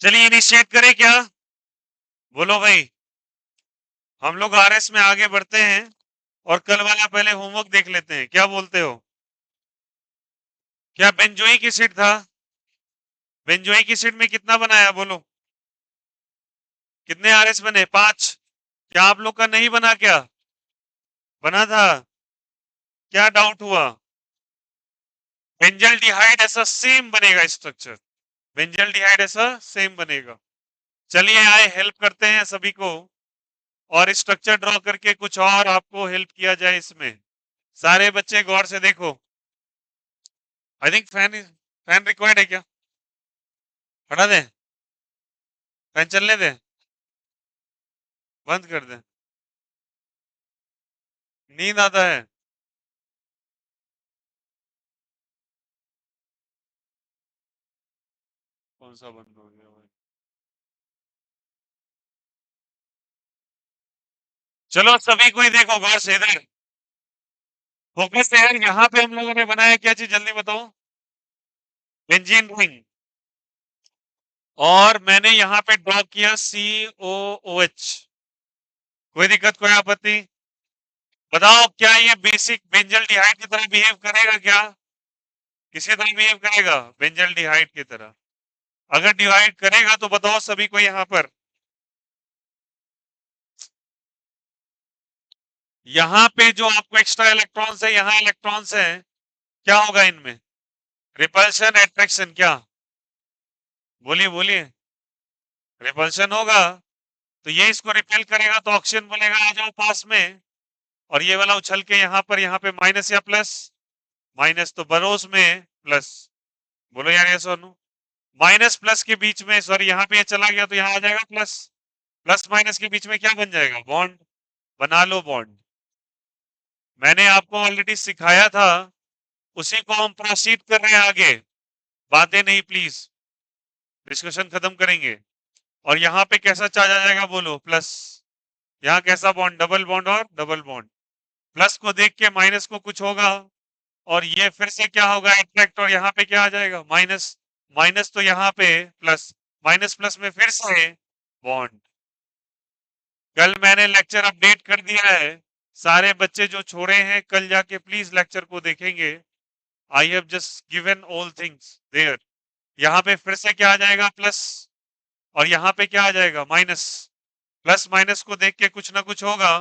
चलिए इनिशिएट करें क्या? बोलो भाई। हम लोग आरएस में आगे बढ़ते हैं और कल वाला पहले होमवर्क देख लेते हैं, क्या बोलते हो? क्या बेंजोई की सीट था? बेंजोई की सीट में कितना बनाया बोलो? कितने आरएस बने? 5। क्या आप लोग का नहीं बना क्या? बना था। क्या डाउट हुआ? बेंजल डिहाइड ऐसा सेम बनेगा स्ट्रक्चर। बेंजल डिहाइड ऐसा सेम बनेगा। चलिए आए हेल्प करते हैं सभी को और स्ट्रक्चर ड्रॉ करके कुछ और आपको हेल्प किया जाए इसमें। सारे बच्चे गौर से देखो। आई थिंक फैन रिक्वायर्ड है क्या? हटा दें? फैन चलने दें? बंद कर दें? नींद आता है? कौन सा बंद हो गया भाई? चलो सभी कोई देखो गौर से इधर। फोकस है यार, यहाँ पे हम लोगों ने बनाया क्या चीज जल्दी बताओ? Benzene ring. और मैंने यहाँ पे ड्रॉ किया COOH। कोई दिक्कत, कोई आपत्ति? बताओ क्या ये बेसिक बेंजल डिहाइड की तरह बिहेव करेगा क्या? किसी तरह बिहेव करेगा बेंजल डिहाइड की तरह? अगर डिवाइड करेगा तो बताओ सभी को यहाँ पर। यहाँ पे जो आपको एक्स्ट्रा इलेक्ट्रॉन्स है, यहाँ इलेक्ट्रॉन्स है, क्या होगा इनमें? रिपल्शन एट्रैक्शन, क्या? बोलिए बोलिए। रिपल्शन होगा। तो ये इसको रिपेल करेगा तो ऑक्सीजन बोलेगा आ जाओ पास में, और ये वाला उछल के यहाँ पे माइनस या प्लस? माइनस, तो बरोस में प्लस। बोलो यार ये सोनू। माइनस प्लस के बीच में, सॉरी यहाँ पे ये चला गया तो यहाँ आ जाएगा प्लस। प्लस माइनस के बीच में क्या बन जाएगा? बॉन्ड। बना लो बॉन्ड। मैंने आपको ऑलरेडी सिखाया था, उसी को हम प्रोसीड कर रहे हैं आगे। बातें नहीं प्लीज, डिस्कशन खत्म करेंगे। और यहाँ पे कैसा चार्ज आ जाएगा बोलो? प्लस। यहाँ कैसा बॉन्ड? डबल बॉन्ड और डबल बॉन्ड। प्लस को देख के माइनस को कुछ होगा, और ये फिर से क्या होगा? अट्रैक्ट, और यहाँ पे क्या आ जाएगा? माइनस। माइनस तो यहाँ पे प्लस। माइनस प्लस में फिर से बॉन्ड। कल मैंने लेक्चर अपडेट कर दिया है, सारे बच्चे जो छोड़े हैं कल जाके प्लीज लेक्चर को देखेंगे। I have just given all things there. यहाँ पे फिर से क्या आ जाएगा? प्लस। और यहाँ पे क्या आ जाएगा? माइनस। प्लस माइनस को देख के कुछ ना कुछ होगा,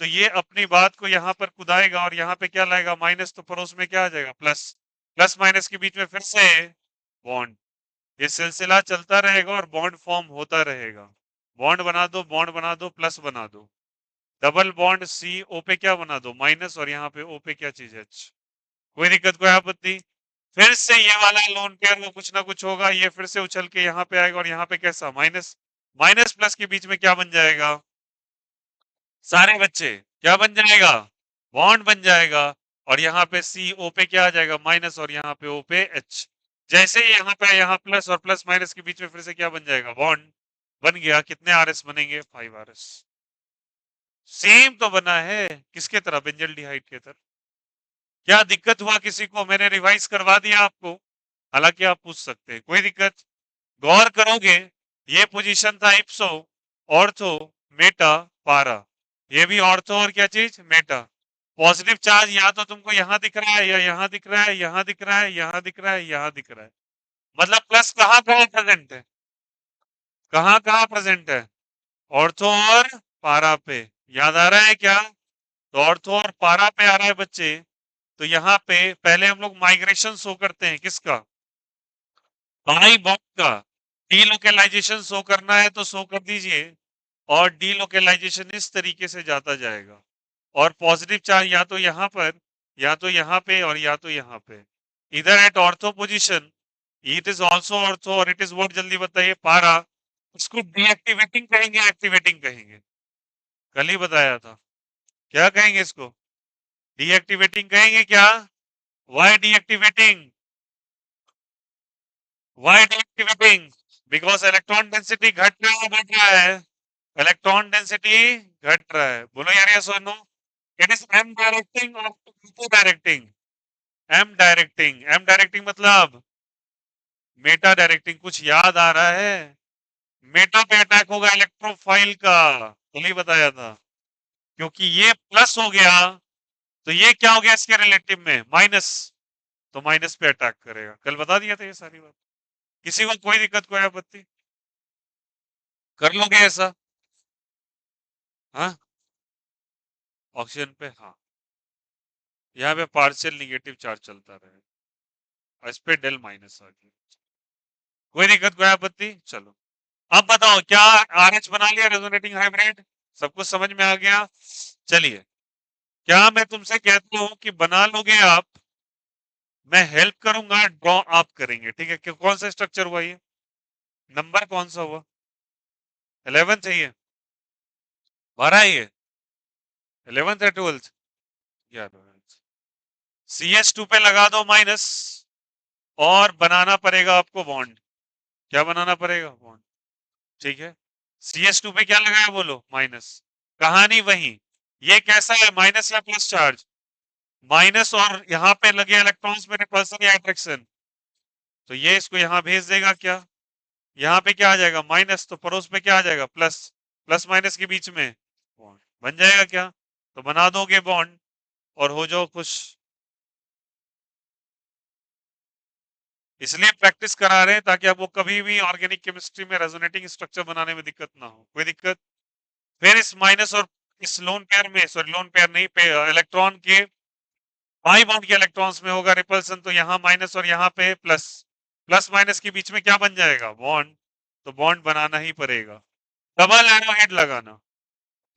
तो ये अपनी बात को यहाँ पर कुदाएगा और यहाँ पे क्या लाएगा? माइनस, तो पड़ोस में क्या आ जाएगा? प्लस। प्लस माइनस के बीच में फिर से बॉन्ड। ये सिलसिला चलता रहेगा और बॉन्ड फॉर्म होता रहेगा। बॉन्ड बना दो, बॉन्ड बना दो, प्लस बना दो। डबल बॉन्ड सी ओ पे क्या बना दो? माइनस, और यहाँ पे ओ पे क्या चीज है? H। कोई दिक्कत, कोई आपत्ति? फिर से ये वाला लोन पेयर में कुछ ना कुछ होगा, ये फिर से उछल के यहाँ पे आएगा और यहाँ पे कैसा? माइनस। माइनस प्लस के बीच में क्या बन जाएगा सारे बच्चे? क्या बन जाएगा? बॉन्ड बन जाएगा। और यहाँ पे सी ओ पे क्या आ जाएगा? माइनस, और यहाँ पे ओ पे H। जैसे ही यहाँ पे यहाँ प्लस, और प्लस माइनस के बीच में फिर से क्या बन जाएगा? बॉन्ड बन गया। कितने आरएस बनेंगे? 5 आरएस। सेम तो बना है, किसके तरह? बेंजल डिहाइड के तरह। क्या दिक्कत हुआ किसी को? मैंने रिवाइज करवा दिया आपको, हालांकि आप पूछ सकते हैं, कोई दिक्कत? गौर करोगे, ये पोजीशन था इप्सो, ऑर्थो, मेटा, पारा। ये भी ऑर्थो और क्या चीज? मेटा। पॉजिटिव चार्ज या तो तुमको यहाँ दिख रहा है, या यहाँ दिख रहा है, यहाँ दिख रहा है, यहाँ दिख रहा है, यहाँ दिख रहा है। मतलब प्लस कहाँ कहाँ प्रेजेंट है? कहाँ कहाँ प्रेजेंट है? ऑर्थो और पारा पे। याद आ रहा है क्या? तो ऑर्थो और पारा पे आ रहा है बच्चे। तो यहाँ पे पहले हम लोग माइग्रेशन शो करते हैं, किसका? बाई बॉन्ड का। डीलोकेलाइजेशन शो करना है तो शो कर दीजिए। और डीलोकेलाइजेशन इस तरीके से जाता जाएगा, और पॉजिटिव चार्ज या तो यहाँ पर, या तो यहाँ पे, और या तो यहाँ पे। इधर at ortho position it is also ortho, और इट इज व्हाट? जल्दी बताइए। पारा। इसको डीएक्टिवेटिंग कहेंगे, एक्टिवेटिंग कहेंगे? कल ही बताया था। क्या कहेंगे इसको? डीएक्टिवेटिंग कहेंगे क्या? Why deactivating? Why deactivating? Because electron density घट रहा है, बढ़ रहा है? इलेक्ट्रॉन डेंसिटी घट रहा है। बोलो यार ये सुनो। इट इज एम डायरेक्टिंग और directing? M directing. M directing मतलब मेटा डायरेक्टिंग। कुछ याद आ रहा है? मेटा पे अटैक होगा इलेक्ट्रोफाइल का, कल ही बताया था। क्योंकि ये प्लस हो गया तो ये क्या हो गया इसके रिलेटिव में माइनस, तो माइनस पे अटैक करेगा। कल बता दिया था ये सारी बात। किसी को कोई दिक्कत, कोई आपत्ति? कर लोगे ऐसा? हाँ, ऑक्सीजन पे, हाँ, यहाँ पे पार्शियल निगेटिव चार्ज चलता रहे और इस पे डेल माइनस आ गया। कोई दिक्कत, कोई आपत्ति? चलो अब बताओ, क्या आरएच बना लिया रेजोनेटिंग हाइब्रिड? सब कुछ समझ में आ गया? चलिए, क्या मैं तुमसे कहता हूं कि बना लोगे आप, मैं हेल्प करूंगा, ड्रॉ आप करेंगे, ठीक है? कि कौन सा स्ट्रक्चर हुआ ये, नंबर कौन सा हुआ? 11th है ये, 12 है ये, 11th है 12th? सी एस टू पे लगा दो माइनस, और बनाना पड़ेगा आपको बॉन्ड। क्या बनाना पड़ेगा? बॉन्ड, ठीक है? सी एस टू पे क्या लगाया बोलो? माइनस। कहानी वही, ये कैसा है, माइनस या प्लस चार्ज? माइनस, और यहाँ पे लगे इलेक्ट्रॉन्स में रिपल्सन या अट्रैक्शन, तो ये इसको यहाँ भेज देगा क्या? यहाँ पे क्या आ जाएगा? माइनस, तो पड़ोस पे क्या आ जाएगा? प्लस। प्लस माइनस के बीच में बॉन्ड बन जाएगा क्या? तो बना दोगे बॉन्ड और हो जाओ खुश। इसलिए प्रैक्टिस करा रहे हैं ताकि आपको कभी भी ऑर्गेनिक केमिस्ट्री में रेजोनेटिंग स्ट्रक्चर बनाने में दिक्कत ना हो। कोई दिक्कत? फिर इस माइनस और इस लोन पेयर में, सॉरी लोन पेयर नहीं, पे इलेक्ट्रॉन के पाई बॉन्ड के इलेक्ट्रॉन्स में होगा रिपल्सन, तो यहाँ माइनस और यहाँ पे प्लस। प्लस माइनस के बीच में क्या बन जाएगा? बॉन्ड। तो बॉन्ड बनाना ही पड़ेगा। डबल एरो हेड लगाना,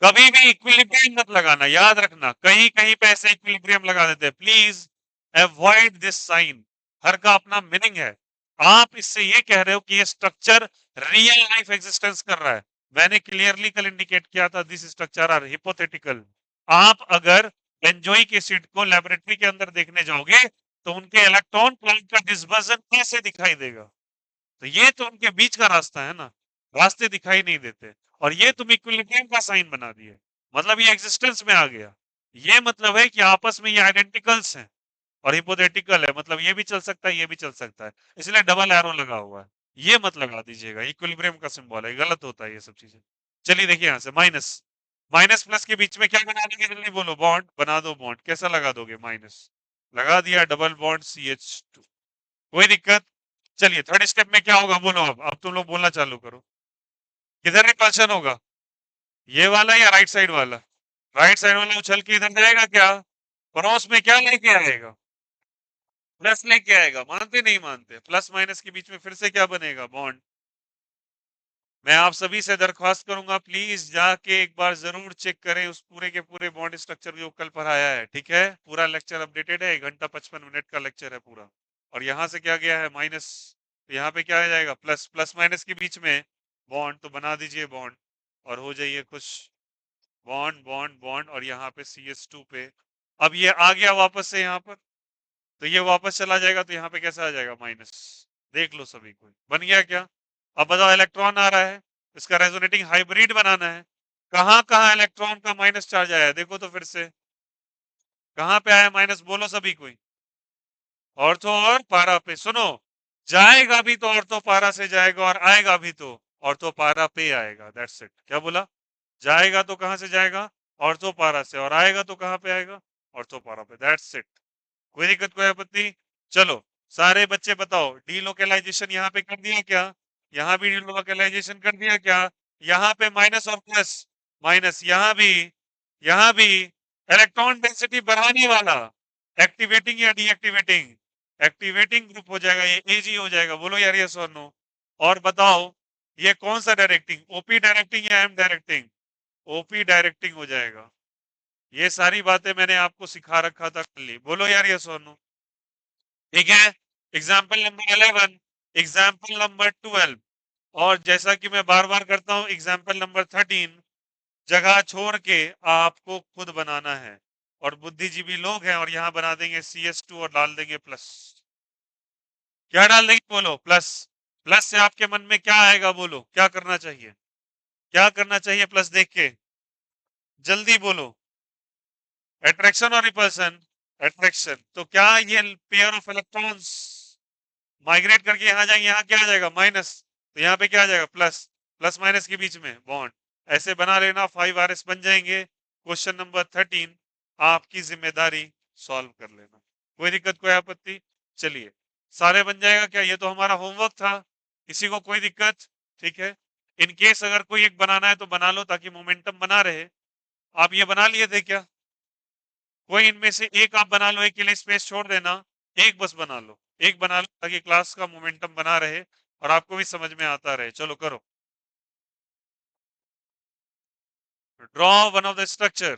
कभी भी इक्विलिब्रियम मत लगाना, याद रखना, कहीं कहीं पे ऐसे इक्विलिब्रियम लगा देते हैं, प्लीज अवॉइड दिस साइन। हर का अपना मीनिंग है। आप इससे ये कह रहे हो कि ये स्ट्रक्चर रियल लाइफ एग्जिस्टेंस कर रहा है। मैंने क्लियरली कल इंडिकेट किया था, दिस स्ट्रक्चर आर हिपोथेटिकल। आप अगर बेंजोइक एसिड को लेबोरेटरी के अंदर देखने जाओगे तो उनके इलेक्ट्रॉन प्लांट का डिस्पर्जन कैसे दिखाई देगा? तो ये तो उनके बीच का रास्ता है ना, रास्ते दिखाई नहीं देते। और ये तुम इक्विलिब्रियम का साइन बना दिए, मतलब ये एग्जिस्टेंस में आ गया। ये मतलब है कि आपस में ये आइडेंटिकल्स हैं, और हिपोथेटिकल है, मतलब ये भी चल सकता है, ये भी चल सकता है, इसलिए डबल एरो लगा हुआ है। ये मत लगा दीजिएगा, इक्विलिब्रियम का सिंबल है, गलत होता है ये सब चीजें। चलिए देखिए यहाँ से माइनस, माइनस प्लस के बीच में क्या बना देंगे, जल्दी बोलो? बॉन्ड बना दो। बॉन्ड कैसा लगा दोगे? माइनस लगा दिया, डबल बॉन्ड CH2। कोई दिक्कत? चलिए थर्ड स्टेप में क्या होगा बोलो? अब तुम लोग बोलना चालू करो। किधर रिपल्शन होगा, ये वाला या राइट साइड वाला? राइट साइड वाला उछल के इधर जाएगा क्या? क्रॉस में क्या लेके आएगा? प्लस लेके आएगा। मानते नहीं मानते? प्लस माइनस के बीच में फिर से क्या बनेगा? बॉन्ड। मैं आप सभी से दरख्वास्त करूंगा, प्लीज जाके एक बार जरूर चेक करें उस पूरे के पूरे बॉन्ड स्ट्रक्चर जो कल पढ़ाया है, ठीक है? पूरा लेक्चर अपडेटेड है, 1 घंटा 55 मिनट का लेक्चर है पूरा। और यहाँ से क्या गया है? माइनस, तो यहाँ पे क्या आ जाएगा? प्लस। प्लस माइनस के बीच में बॉन्ड, तो बना दीजिए बॉन्ड और हो जाइए खुश। बॉन्ड बॉन्ड बॉन्ड, और यहाँ पे CH2 पे, अब ये आ गया वापस से यहाँ पर, तो ये वापस चला जाएगा, तो यहाँ पे कैसा आ जाएगा? माइनस। देख लो सभी को, बन गया क्या? अब बताओ, इलेक्ट्रॉन आ रहा है, इसका रेजोनेटिंग हाइब्रिड बनाना है। कहाँ कहाँ इलेक्ट्रॉन का माइनस चार्ज आया है देखो तो फिर से, कहाँ पे आया माइनस? बोलो सभी कोई। ऑर्थो और पारा पे। सुनो, जाएगा भी तो ऑर्थो पारा से जाएगा, और आएगा भी तो ऑर्थो पारा पे आएगा। That's it. क्या बोला? जाएगा तो कहां से जाएगा? ऑर्थो पारा से, और आएगा तो कहां पे आएगा? ऑर्थो पारा पे। That's it. कोई दिक्कत, कोई आपत्ति? चलो सारे बच्चे बताओ, डीलोकेलाइजेशन यहाँ पे कर दिया क्या? यहाँ भी डीलोकेलाइजेशन कर दिया क्या? यहाँ पे माइनस और प्लस, माइनस यहाँ भी इलेक्ट्रॉन डेंसिटी बढ़ाने वाला, एक्टिवेटिंग या डीएक्टिवेटिंग? एक्टिवेटिंग ग्रुप हो जाएगा, ये एजी हो जाएगा। बोलो यार यस और नो। और बताओ, ये कौन सा डायरेक्टिंग, ओपी डायरेक्टिंग या एम डायरेक्टिंग? ओपी डायरेक्टिंग हो जाएगा। ये सारी बातें मैंने आपको सिखा रखा था कल। बोलो यार ये सोनू, ठीक है? एग्जाम्पल नंबर 11, एग्जाम्पल नंबर 12, और जैसा कि मैं बार बार करता हूं, एग्जाम्पल नंबर 13 जगह छोड़ के आपको खुद बनाना है। और बुद्धिजीवी लोग हैं, और यहाँ बना देंगे CH2 और डाल देंगे प्लस। क्या डाल देंगे बोलो? प्लस। प्लस से आपके मन में क्या आएगा बोलो? क्या करना चाहिए? क्या करना चाहिए प्लस देख के? जल्दी बोलो। अट्रैक्शन और रिपल्सन? अट्रैक्शन। तो क्या ये पेयर ऑफ इलेक्ट्रॉन्स माइग्रेट करके यहाँ जाएंगे, यहाँ क्या आ जाएगा? माइनस, तो यहाँ पे क्या आ जाएगा? प्लस। प्लस माइनस के बीच में बॉन्ड ऐसे बना लेना, 5RS बन जाएंगे। क्वेश्चन नंबर 13 आपकी जिम्मेदारी सॉल्व कर लेना। कोई दिक्कत, कोई आपत्ति? चलिए, सारे बन जाएगा क्या? ये तो हमारा होमवर्क था। किसी को कोई दिक्कत? ठीक है। इन केस अगर कोई एक बनाना है तो बना लो ताकि मोमेंटम बना रहे। आप ये बना लिए थे क्या? कोई इनमें से एक आप बना लो, एक के लिए स्पेस छोड़ देना। एक बस बना लो, एक बना लो ताकि क्लास का मोमेंटम बना रहे और आपको भी समझ में आता रहे। चलो करो। Draw one of the structure.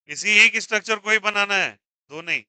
किसी एक स्ट्रक्चर को ही बनाना है, दो नहीं।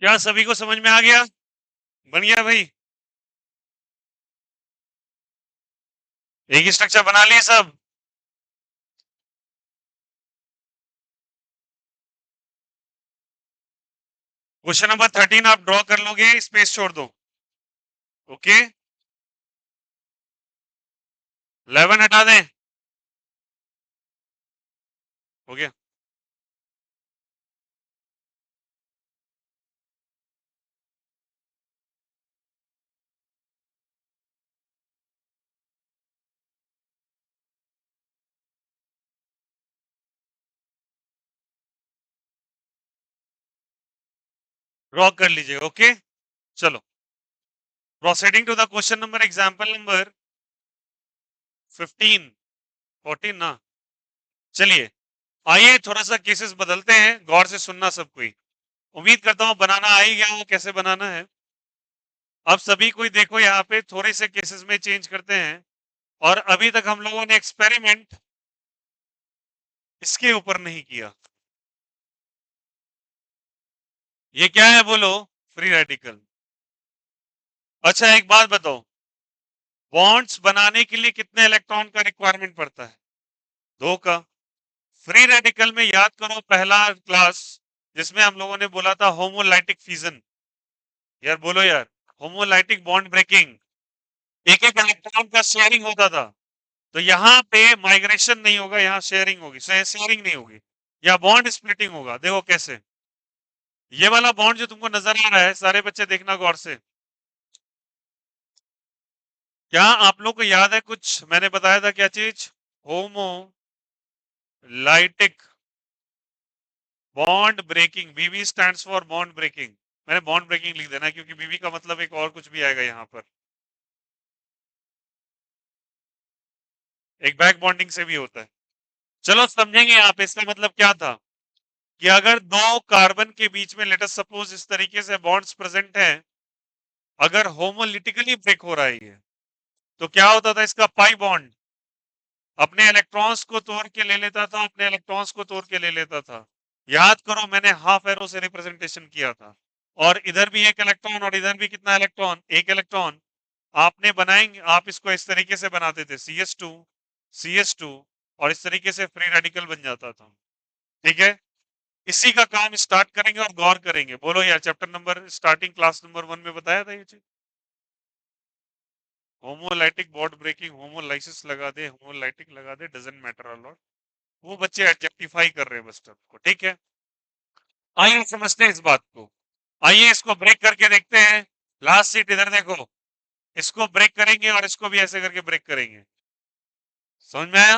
क्या सभी को समझ में आ गया? बन गया भाई? एक ही स्ट्रक्चर बना लिए सब? क्वेश्चन नंबर 13 आप ड्रॉ कर लोगे, स्पेस छोड़ दो। ओके, 11 हटा दें? हो गया। ड्रॉ कर लीजिए। ओके, चलो proceeding to the question number, example number 15 14 ना। चलिए आइए थोड़ा सा केसेस बदलते हैं, गौर से सुनना सब कोई। उम्मीद करता हूं बनाना आ ही गया हो कैसे बनाना है। अब सभी कोई देखो, यहाँ पे थोड़े से केसेस में चेंज करते हैं। और अभी तक हम लोगों ने एक्सपेरिमेंट इसके ऊपर नहीं किया। ये क्या है बोलो? Free radical. अच्छा एक बात बताओ, बॉन्ड्स बनाने के लिए कितने इलेक्ट्रॉन का रिक्वायरमेंट पड़ता है? 2 का। फ्री रेडिकल में याद करो पहला क्लास जिसमें हम लोगों ने बोला था होमोलाइटिक फिजन। यार बोलो यार, होमोलाइटिक बॉन्ड ब्रेकिंग, एक एक इलेक्ट्रॉन का शेयरिंग होता था। तो यहाँ पे माइग्रेशन नहीं होगा, यहाँ शेयरिंग होगी, शेयरिंग नहीं होगी, या बॉन्ड स्प्लिटिंग होगा। देखो कैसे, ये वाला बॉन्ड जो तुमको नजर आ रहा है, सारे बच्चे देखना गौर से। क्या आप लोग को याद है कुछ मैंने बताया था, क्या चीज? Homolytic bond breaking, BB stands for bond breaking. मैंने बॉन्ड ब्रेकिंग लिख देना क्योंकि बीबी का मतलब एक और कुछ भी आएगा यहाँ पर, एक बैक बॉन्डिंग से भी होता है। चलो समझेंगे यहाँ पे इसका मतलब क्या था, कि अगर दो कार्बन के बीच में लेट अस सपोज इस तरीके से बॉन्ड्स प्रेजेंट हैं, अगर होमोलिटिकली ब्रेक हो रहा है ये, तो क्या होता था, इसका पाई बॉन्ड अपने इलेक्ट्रॉन्स को तोड़ के ले लेता था, अपने इलेक्ट्रॉन्स को तोड़ के ले लेता था। याद करो मैंने हाफ एरो से रिप्रेजेंटेशन किया था। और इधर भी एक इलेक्ट्रॉन और इधर भी कितना इलेक्ट्रॉन, एक इलेक्ट्रॉन। आपने बनाएंगे, आप इसको इस तरीके से बनाते थे, CS2 और इस तरीके से फ्री रेडिकल बन जाता था। ठीक है, इसी का काम स्टार्ट करेंगे और गौर करेंगे। बोलो यार, chapter number starting class number 1 में बताया था ये चीज। होमोलाइटिक बॉन्ड ब्रेकिंग, होमोलाइसिस लगा दे, होमोलाइटिक लगा दे, डजंट मैटर अ लॉट। वो बच्चे एडजेक्टिफाई कर रहे हैं बस टर्म को। ठीक है, आइए समझते हैं इस बात को। आइए इसको ब्रेक करके देखते हैं। लास्ट सीट इधर देखो, इसको ब्रेक करेंगे और इसको भी ऐसे करके ब्रेक करेंगे। समझ में आया?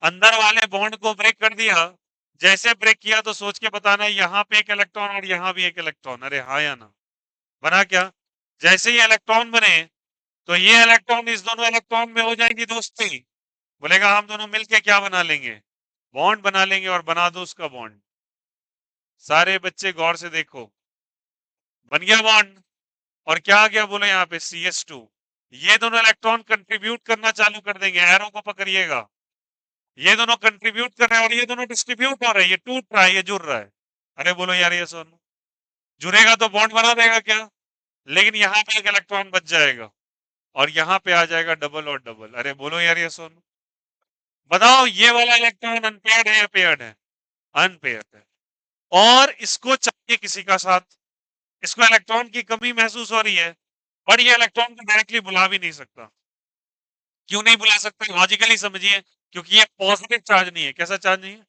अंदर वाले बॉन्ड को ब्रेक कर दिया। जैसे ब्रेक किया तो सोच के बताना, यहाँ पे एक इलेक्ट्रॉन और यहाँ भी एक इलेक्ट्रॉन, अरे हाँ या ना? बना क्या? जैसे ही इलेक्ट्रॉन बने तो ये इलेक्ट्रॉन इस दोनों इलेक्ट्रॉन में हो जाएगी दोस्ती। बोलेगा हम दोनों मिलके क्या बना लेंगे, बॉन्ड बना लेंगे, और बना दो उसका बॉन्ड। सारे बच्चे गौर से देखो, बन गया बॉन्ड। और क्या आ गया बोलो यहाँ पे, CS2। ये दोनों इलेक्ट्रॉन कंट्रीब्यूट करना चालू कर देंगे, एरो को पकड़िएगा। ये दोनों कंट्रीब्यूट कर रहे हैं और ये दोनों डिस्ट्रीब्यूट हो रहे हैं, ये टूट रहा है, ये जुड़ रहा है। अरे बोलो यार, ये सोनू जुड़ेगा तो बॉन्ड बना देगा क्या? लेकिन यहाँ पे एक इलेक्ट्रॉन बच जाएगा और यहाँ पे आ जाएगा डबल और डबल। अरे बोलो यार, ये सोनू बताओ, ये वाला इलेक्ट्रॉन अनपेयर्ड है या पेयर्ड है? अनपेयर्ड है। और इसको चाहिए किसी का साथ, इसको इलेक्ट्रॉन की कमी महसूस हो रही है, पर ये इलेक्ट्रॉन को डायरेक्टली बुला भी नहीं सकता। क्यों नहीं बुला सकता, लॉजिकली समझिए, क्योंकि ये पॉजिटिव चार्ज नहीं है। कैसा चार्ज नहीं है?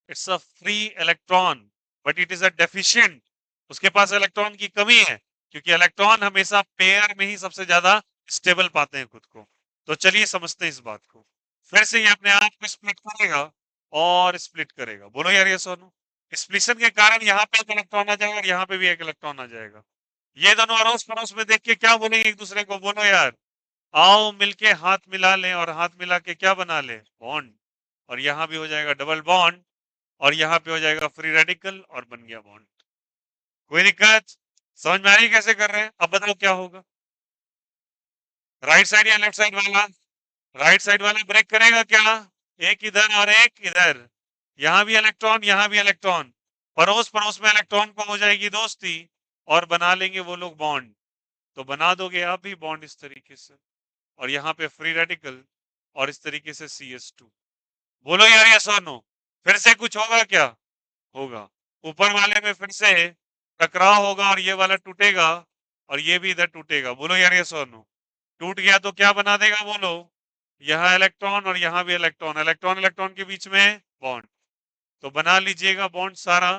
It's a free electron, but it is a deficient. उसके पास इलेक्ट्रॉन की कमी है, क्योंकि इलेक्ट्रॉन हमेशा पेयर में ही सबसे ज्यादा स्टेबल पाते हैं खुद को। तो चलिए समझते हैं इस बात को। फिर से ये अपने आप को स्प्लिट करेगा और स्प्लिट करेगा। बोलो यार ये सोनू, स्प्लिशन के कारण यहाँ पे एक इलेक्ट्रॉन आ जाएगा और यहाँ पे भी एक इलेक्ट्रॉन आ जाएगा। ये दोनों अड़ोस पड़ोस में देख के क्या बोलेंगे एक दूसरे को, बोलो यार, आओ मिलके हाथ मिला लें, और हाथ मिला के क्या बना ले, बॉन्ड। और यहाँ भी हो जाएगा डबल बॉन्ड, और यहाँ पे हो जाएगा फ्री रेडिकल, और बन गया बॉन्ड। कोई दिक्कत? समझ में आ रही कैसे कर रहे हैं? अब बताओ क्या होगा, राइट साइड या लेफ्ट साइड वाला? राइट साइड वाला ब्रेक करेगा क्या? एक इधर और एक इधर, यहाँ भी इलेक्ट्रॉन यहाँ भी इलेक्ट्रॉन, पड़ोस पड़ोस में इलेक्ट्रॉन को हो जाएगी दोस्ती। और बना लेंगे वो लोग बॉन्ड, तो बना दोगे आप भी बॉन्ड इस तरीके से, और यहाँ पे फ्री रेडिकल और इस तरीके से CS2। बोलो यार यस और नो। फिर से कुछ होगा क्या? होगा। ऊपर वाले में फिर से टकराव होगा और ये वाला टूटेगा और ये भी इधर टूटेगा। बोलो यार यस और नो। टूट गया तो क्या बना देगा बोलो? यहाँ इलेक्ट्रॉन और यहाँ भी इलेक्ट्रॉन, इलेक्ट्रॉन इलेक्ट्रॉन के बीच में बॉन्ड, तो बना लीजिएगा बॉन्ड सारा,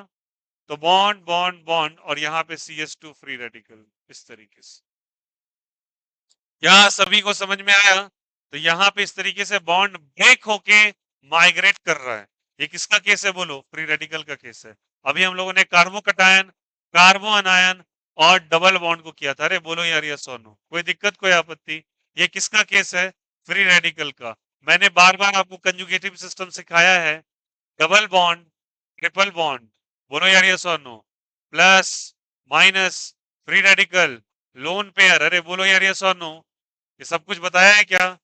तो बॉन्ड बॉन्ड बॉन्ड और यहाँ पे CS2 फ्री रेडिकल इस तरीके से। क्या सभी को समझ में आया? तो यहाँ पे इस तरीके से बॉन्ड ब्रेक होके माइग्रेट कर रहा है। ये किसका केस है बोलो? फ्री रेडिकल का केस है। अभी हम लोगों ने कार्बो कटायन, कार्बो अनायन और डबल बॉन्ड को किया था। अरे बोलो यार यस और नो, कोई दिक्कत कोई आपत्ति? ये किसका केस है? फ्री रेडिकल का। मैंने बार बार आपको कंजुगेटिव सिस्टम सिखाया है। डबल बॉन्ड, ट्रिपल बॉन्ड, बोलो यार यस और no, plus minus, free radical, lone pair, अरे बोलो यार यस और नो, ये सब कुछ बताया है क्या?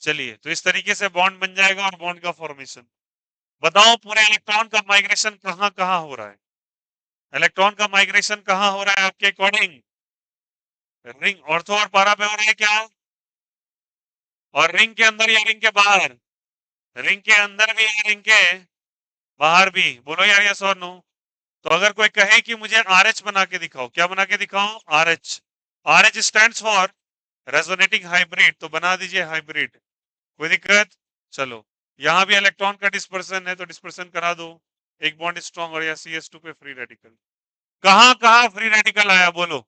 चलिए, तो इस तरीके से बॉन्ड बन जाएगा और बॉन्ड का फॉर्मेशन। बताओ पूरे इलेक्ट्रॉन का माइग्रेशन कहाँ कहाँ हो रहा है? इलेक्ट्रॉन का माइग्रेशन कहाँ हो रहा है आपके अकॉर्डिंग? रिंग, ऑर्थो और पारा पे हो रहा है क्या? और रिंग के अंदर या रिंग के बाहर? रिंग के अंदर भी या रिंग के बाहर भी? बोलो यार यस और नो। तो अगर कोई कहे कि मुझे RH बना के दिखाओ, क्या बना के दिखाओ? RH। RH stands for resonating hybrid, तो बना दीजिए हाइब्रिड। कोई दिक्कत? चलो, यहां भी इलेक्ट्रॉन का डिस्पर्सन है तो डिस्पर्सन करा दो, एक बॉन्ड स्ट्रॉन्ग, और या CS2 पे फ्री रेडिकल। कहां कहां फ्री रेडिकल आया बोलो?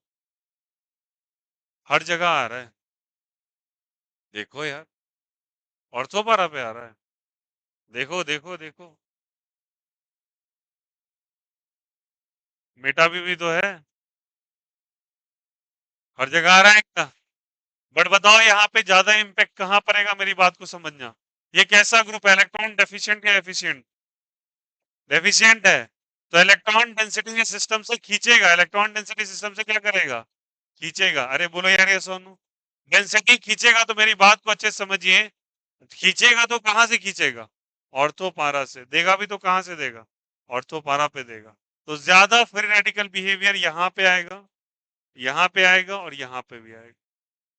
हर जगह आ रहा है। देखो यार, ऑर्थो पारा पे आ रहा है। देखो देखो देखो, मेटा भी तो है, हर जगह आ रहा है क्या? बट बताओ यहाँ पे ज्यादा इम्पैक्ट कहां पड़ेगा, मेरी बात को समझना। ये कैसा ग्रुप है? इलेक्ट्रॉन डेफिशिएंट या एफिशिएंट? डेफिशिएंट है, तो इलेक्ट्रॉन डेंसिटी सिस्टम से खींचेगा, इलेक्ट्रॉन डेंसिटी सिस्टम से क्या करेगा? खींचेगा। अरे बोलो यार ये सोनू, डेंसिटी खींचेगा, तो मेरी बात को अच्छे से समझिए। खींचेगा तो कहां से खींचेगा? ऑर्थो पारा से। देगा भी तो कहां से देगा? ऑर्थो पारा पे देगा। तो ज्यादा फ्री रेडिकल बिहेवियर यहाँ पे आएगा, यहाँ पे आएगा और यहाँ पे भी आएगा,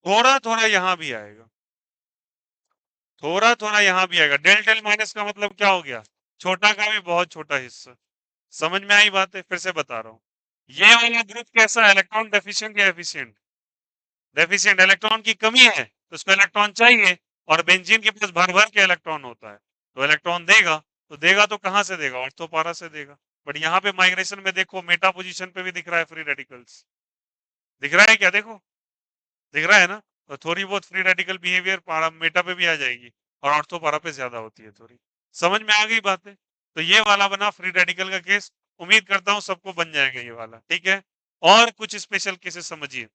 थोड़ा थोड़ा यहाँ भी आएगा, थोड़ा थोड़ा यहाँ भी आएगा। डेल डेल माइनस का मतलब क्या हो गया? छोटा का भी बहुत छोटा हिस्सा। समझ में आई बात है? फिर से बता रहा हूँ, ये वाला ग्रुप कैसा है? इलेक्ट्रॉन डेफिशिएंट या एफिशिएंट? डेफिशिएंट, इलेक्ट्रॉन की कमी है तो उसको इलेक्ट्रॉन चाहिए, और बेंजीन के पास भर भर के इलेक्ट्रॉन होता है, तो इलेक्ट्रॉन देगा, तो देगा तो कहां से देगा? ऑर्थो पारा से देगा। बट यहाँ पे माइग्रेशन में देखो, मेटा पोजीशन पे भी दिख रहा है फ्री रेडिकल्स, दिख रहा है क्या? देखो, दिख रहा है ना? तो थोड़ी बहुत फ्री रेडिकल बिहेवियर पारा मेटा पे भी आ जाएगी, और ऑर्थो पारा पे ज्यादा होती है थोड़ी। समझ में आ गई बातें? तो ये वाला बना फ्री रेडिकल का केस। उम्मीद करता हूं सबको बन जाएगा ये वाला, ठीक है? और कुछ स्पेशल केसेस समझिए,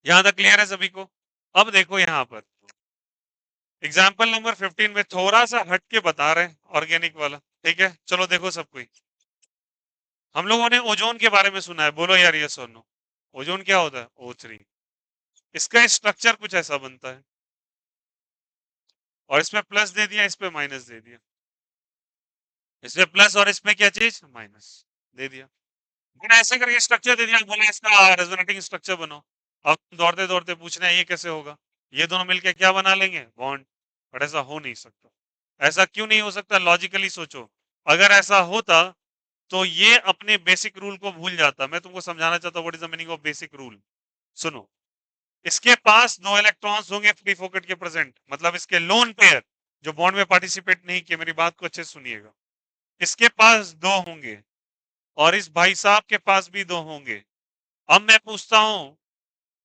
यहां तक क्लियर है सभी को? अब देखो यहां पर एग्जाम्पल नंबर 15 में थोड़ा सा हट के बता रहे हैं ऑर्गेनिक वाला, ठीक है? चलो देखो सब कोई, हम लोगों ने ओजोन के बारे में सुना है, बोलो यार यस और नो। ओजोन क्या होता है? O3। इसका स्ट्रक्चर कुछ ऐसा बनता है, और इसमें प्लस दे दिया, इस पे माइनस दे दिया, इसमें प्लस और इसमें क्या चीज? माइनस दे दिया। फिर ऐसे करके स्ट्रक्चर दे दिया, बोले इसका रेजोनेटिंग स्ट्रक्चर बनाओ। अब दौड़ते दौड़ते पूछना है ये कैसे होगा? ये दोनों मिलके क्या बना लेंगे? बॉन्ड। बट ऐसा हो नहीं सकता। ऐसा क्यों नहीं हो सकता? लॉजिकली सोचो, अगर ऐसा होता तो ये अपने बेसिक रूल को भूल जाता। मैं तुमको समझाना चाहता हूँ what is the meaning of basic rule. सुनो, इसके पास दो इलेक्ट्रॉन्स होंगे फ्री फोकट के प्रेजेंट, मतलब इसके लोन पेयर जो बॉन्ड में पार्टिसिपेट नहीं किए, मेरी बात को अच्छे से सुनिएगा, इसके पास दो होंगे, और इस भाई साहब के पास भी दो होंगे। अब मैं पूछता हूं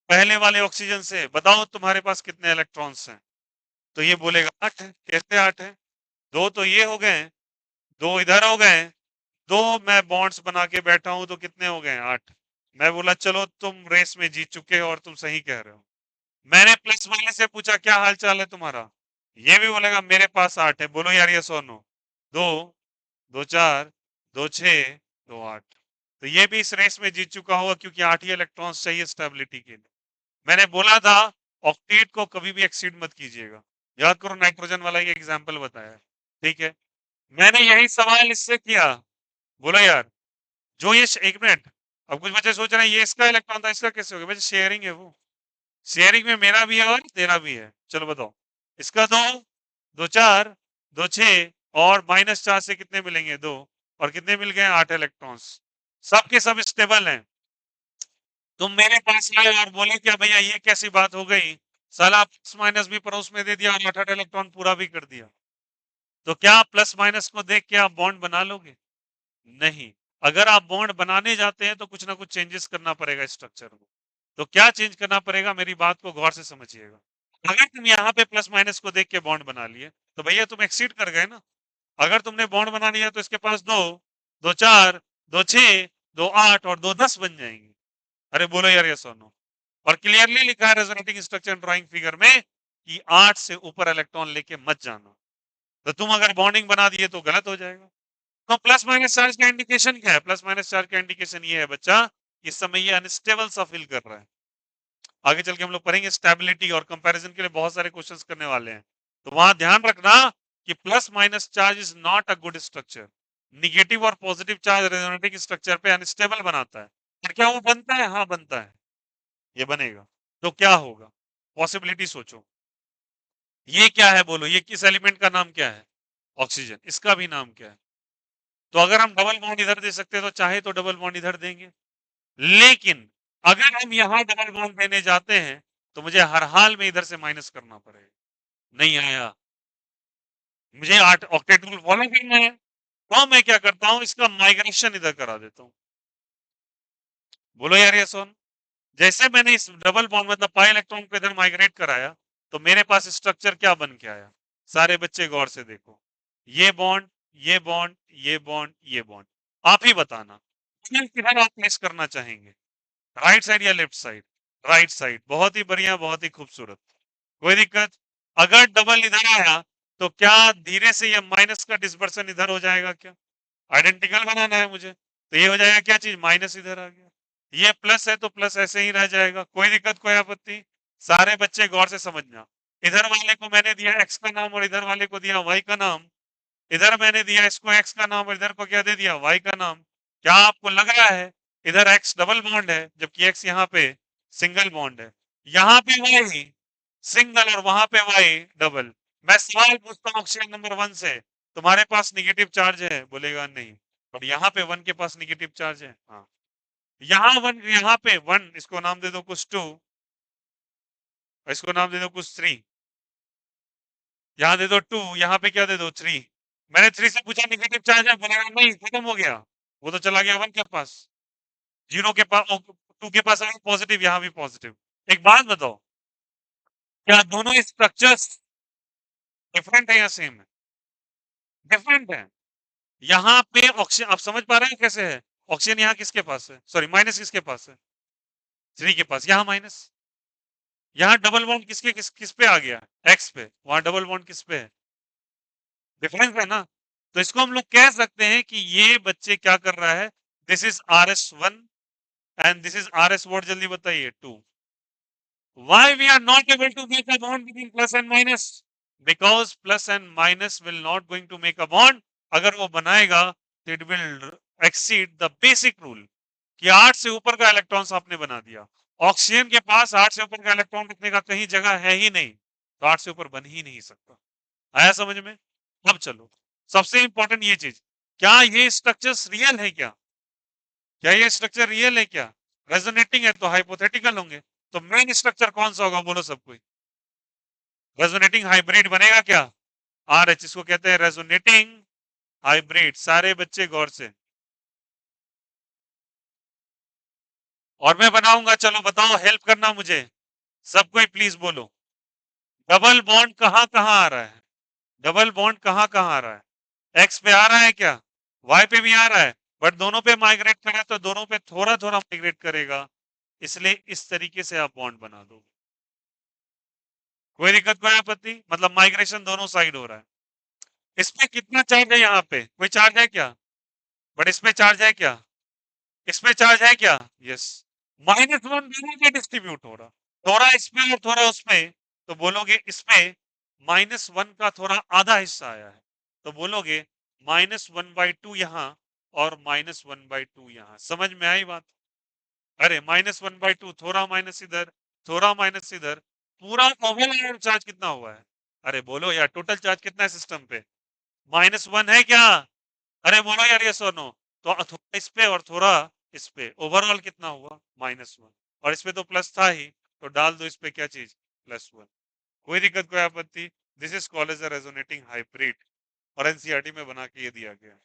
पहले वाले ऑक्सीजन से, बताओ तुम्हारे पास कितने इलेक्ट्रॉन्स हैं? तो ये बोलेगा 8 है। कैसे 8 है? दो तो ये हो गए, दो इधर हो गए, दो मैं बॉन्ड्स बना के बैठा हूं, तो कितने हो गए? 8। मैं बोला चलो तुम रेस में जीत चुके हो और तुम सही कह रहे हो। मैंने प्लस वाले से पूछा क्या हाल चाल है तुम्हारा? ये भी बोलेगा मेरे पास 8 है। बोलो यार ये सोनो, दो, दो चार, दो छह, दो आठ, तो ये भी इस रेस में जीत चुका होगा, क्योंकि 8 ही इलेक्ट्रॉन्स चाहिए स्टेबिलिटी के लिए। मैंने बोला था ऑक्टेट को कभी भी एक्सीड मत कीजिएगा। याद करो, नाइट्रोजन वाला ही एग्जाम्पल बताया, ठीक है? मैंने यही सवाल इससे किया, बोला यार जो ये एक मिनट, अब कुछ बच्चे सोच रहे हैं ये इसका इलेक्ट्रॉन था, इसका कैसे हो गया? बच्चे शेयरिंग है वो, शेयरिंग में मेरा भी है और तेरा भी है। चलो बताओ, इसका दो, दो चार, दो छह, और -4 से कितने मिलेंगे? दो, और कितने मिल गए? 8 इलेक्ट्रॉन्स। सब के सब स्टेबल हैं। तुम मेरे पास आए और बोले क्या भैया ये कैसी बात हो गई, साला प्लस माइनस भी पड़ोस में दे दिया और 8 इलेक्ट्रॉन पूरा भी कर दिया। तो क्या प्लस माइनस को देख के आप बॉन्ड बना लोगे? नहीं। अगर आप बॉन्ड बनाने जाते हैं तो कुछ ना कुछ चेंजेस करना पड़ेगा स्ट्रक्चर में। तो क्या चेंज करना पड़ेगा, मेरी बात को गौर से समझिएगा। अगर तुम यहाँ पे प्लस माइनस को देख के बॉन्ड बना लिए तो भैया तुम एक्सीड कर गए ना। अगर तुमने बॉन्ड बना लिया तो इसके पास दो, दो चार, दो छह, दो 8 और दो 10 बन जाएंगे। अरे बोलो यार ये सुनो। और क्लियरली लिखा है रेजोनेटिंग स्ट्रक्चर ड्राइंग फिगर में कि 8 से ऊपर इलेक्ट्रॉन लेके मत जाना। तो तुम अगर बॉन्डिंग बना दिए तो गलत हो जाएगा। तो प्लस माइनस चार्ज का इंडिकेशन क्या है? प्लस माइनस चार्ज का इंडिकेशन ये है बच्चा, इस समय ये अनस्टेबल सा फील कर रहा है। आगे चल के हम लोग पढ़ेंगे स्टेबिलिटी और कंपैरिजन के लिए बहुत सारे क्वेश्चंस करने वाले हैं। तो वहां ध्यान रखना कि plus minus charge is not a good structure. Negative और पॉजिटिव चार्ज रेजोनेटिंग स्ट्रक्चर पे अनस्टेबल बनाता है। और क्या वो बनता है? हाँ बनता है, ये बनेगा। तो क्या होगा? पॉसिबिलिटी सोचो। ये क्या है बोलो, ये किस एलिमेंट का नाम क्या है? ऑक्सीजन। इसका भी नाम क्या है? तो अगर हम डबल बॉन्ड इधर दे सकते हैं तो चाहे तो डबल बॉन्ड इधर देंगे, लेकिन अगर हम यहां डबल बॉन्ड देने जाते हैं तो मुझे हर हाल में इधर से माइनस करना पड़ेगा। नहीं आया, मुझे ऑक्टेट रूल फॉलो करना है, तो मैं क्या करता हूं, इसका माइग्रेशन इधर करा देता हूं। बोलो यार ये सुन, जैसे मैंने इस डबल बॉन्ड मतलब पाई इलेक्ट्रॉन को इधर माइग्रेट कराया तो मेरे पास स्ट्रक्चर क्या बन के आया? सारे बच्चे गौर से देखो, ये बॉन्ड, ये बॉन्ड, ये बॉन्ड, ये बॉन्ड। आप ही बताना किधर आप प्लेस करना चाहेंगे, राइट साइड या लेफ्ट साइड? Right side. बहुत ही बढ़िया, बहुत ही खूबसूरत। कोई दिक्कत? अगर डबल इधर आया तो क्या धीरे से ये माइनस का डिस्पर्सन इधर हो जाएगा क्या? आइडेंटिकल बनाना है मुझे, तो ये हो जाएगा क्या चीज, माइनस इधर आ गया। ये प्लस है तो प्लस ऐसे ही रह जाएगा। कोई दिक्कत, कोई आपत्ति? सारे बच्चे गौर से समझना, इधर वाले को मैंने दिया एक्स का नाम और इधर वाले को दिया वाई का नाम। इधर मैंने दिया इसको एक्स का नाम और इधर को क्या दे दिया, वाई का नाम। क्या आपको लग रहा है इधर एक्स डबल बॉन्ड है जबकि एक्स यहाँ पे सिंगल बॉन्ड है? यहाँ पे वाई सिंगल और वहां पे वाई डबल। मैं सवाल पूछता हूँ ऑप्शन नंबर 1 से, तुम्हारे पास निगेटिव चार्ज है? बोलेगा नहीं। और यहाँ पे 1 के पास निगेटिव चार्ज है, हाँ। यहाँ 1, यहाँ पे 1, इसको नाम दे दो कुछ 2, इसको नाम दे दो कुछ 3, यहाँ दे दो 2, यहाँ पे क्या दे दो 3। मैंने 3 से पूछा निगेटिव चार्ज है, बोलेगा नहीं, खत्म हो गया, वो तो चला गया 1 के पास। 0 के पास, 2 के पास पॉजिटिव, यहाँ भी पॉजिटिव। एक बात बताओ, क्या दोनों स्ट्रक्चर्स डिफरेंट है या सेम है? डिफरेंट है। यहाँ पे ऑक्सीजन, आप समझ पा रहे हैं कैसे है? ऑक्सीजन यहाँ किसके पास है, सॉरी माइनस किसके पास है? 3 के पास, यहाँ माइनस। यहाँ डबल बॉन्ड किसके किस पे आ गया? एक्स पे। वहां डबल बॉन्ड किस पे है? डिफरेंस है ना। तो इसको हम लोग कह सकते हैं कि ये बच्चे क्या कर रहा है, this is RS1 and this is RS what, जल्दी बताइए 2। Why we are not able to make a bond between plus and minus? Because plus and minus will not going to make a bond. अगर वो बनाएगा तो it will exceed the basic rule कि 8 से ऊपर का इलेक्ट्रॉन्स आपने बना दिया। ऑक्सीजन के पास 8 से ऊपर का इलेक्ट्रॉन रखने का कहीं जगह है ही नहीं, तो 8 से ऊपर बन ही नहीं सकता। आया समझ में? अब चलो, सबसे इंपॉर्टेंट ये चीज, क्या ये स्ट्रक्चर्स रियल है क्या? क्या ये स्ट्रक्चर रियल है क्या? रेजोनेटिंग है तो हाइपोथेटिकल होंगे। तो मेन स्ट्रक्चर कौन सा होगा बोलो सब कोई? रेजोनेटिंग हाइब्रिड बनेगा क्या? RH, इसको कहते हैं रेजोनेटिंग हाइब्रिड। सारे बच्चे गौर से, और मैं बनाऊंगा, चलो बताओ, हेल्प करना मुझे, सब कोई प्लीज बोलो। डबल बॉन्ड कहां कहां आ रहा है? डबल बॉन्ड कहां कहां आ रहा है? एक्स पे आ रहा है क्या? वाई पे भी आ रहा है, बट दोनों पे माइग्रेट करे तो दोनों पे थोड़ा थोड़ा माइग्रेट करेगा, इसलिए इस तरीके से आप बॉन्ड बना दो। कोई दिक्कत, कोई आपत्ति? मतलब माइग्रेशन दोनों साइड हो रहा है। इसमें कितना चार्ज है? यहाँ पे कोई चार्ज है क्या? बट इसमें चार्ज है क्या? इसमें चार्ज है क्या? यस। -1 दोनों पे डिस्ट्रीब्यूट हो रहा, थोड़ा इसमें और थोड़ा उसमें। तो बोलोगे इसमें -1 का थोड़ा आधा हिस्सा आया है, तो बोलोगे -1/2 यहाँ और -1/2 यहाँ। समझ में आई बात? अरे -1/2, थोड़ा माइनस इधर, थोड़ा माइनस इधर, पूरा ओवरऑल चार्ज कितना हुआ है? अरे बोलो यार, टोटल चार्ज कितना है सिस्टम पे? -1 है क्या? अरे बोलो यार यस और नो। तो थोड़ा इस पे और थोड़ा इस पे, ओवरऑल कितना हुआ? -1। और इस पे तो प्लस था ही, तो डाल दो इस पे क्या चीज? +1। कोई दिक्कत, कोई आपत्ति? This is called as a resonating hybrid, और एनसीईआरटी में बना के ये दिया गया है।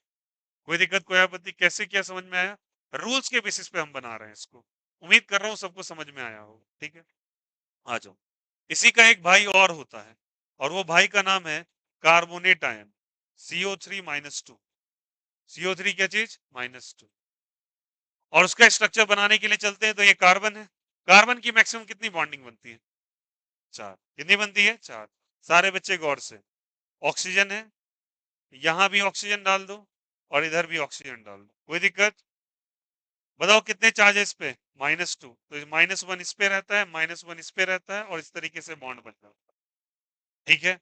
कोई दिक्कत, कोई आपत्ति? कैसे, क्या समझ में आया? रूल्स के बेसिस पे हम बना रहे हैं इसको। उम्मीद कर रहा हूँ सबको समझ में आया होगा। ठीक है, आ जाओ। इसी का एक भाई और होता है, और वो भाई का नाम है कार्बोनेट आयन, CO3-2। CO3 क्या चीज? -2। और उसका स्ट्रक्चर बनाने के लिए चलते हैं, तो ये कार्बन है। कार्बन की मैक्सिमम कितनी बॉन्डिंग बनती है? 4। कितनी बनती है? 4। सारे बच्चे गौर से। ऑक्सीजन है, यहां भी ऑक्सीजन डाल दो, और इधर भी ऑक्सीजन डाल दो। कोई दिक्कत? बताओ कितने चार्जेस पे? -2। तो -1 इस पे रहता है, -1 इस पे रहता है, और इस तरीके से बॉन्ड बन जाता है। ठीक है,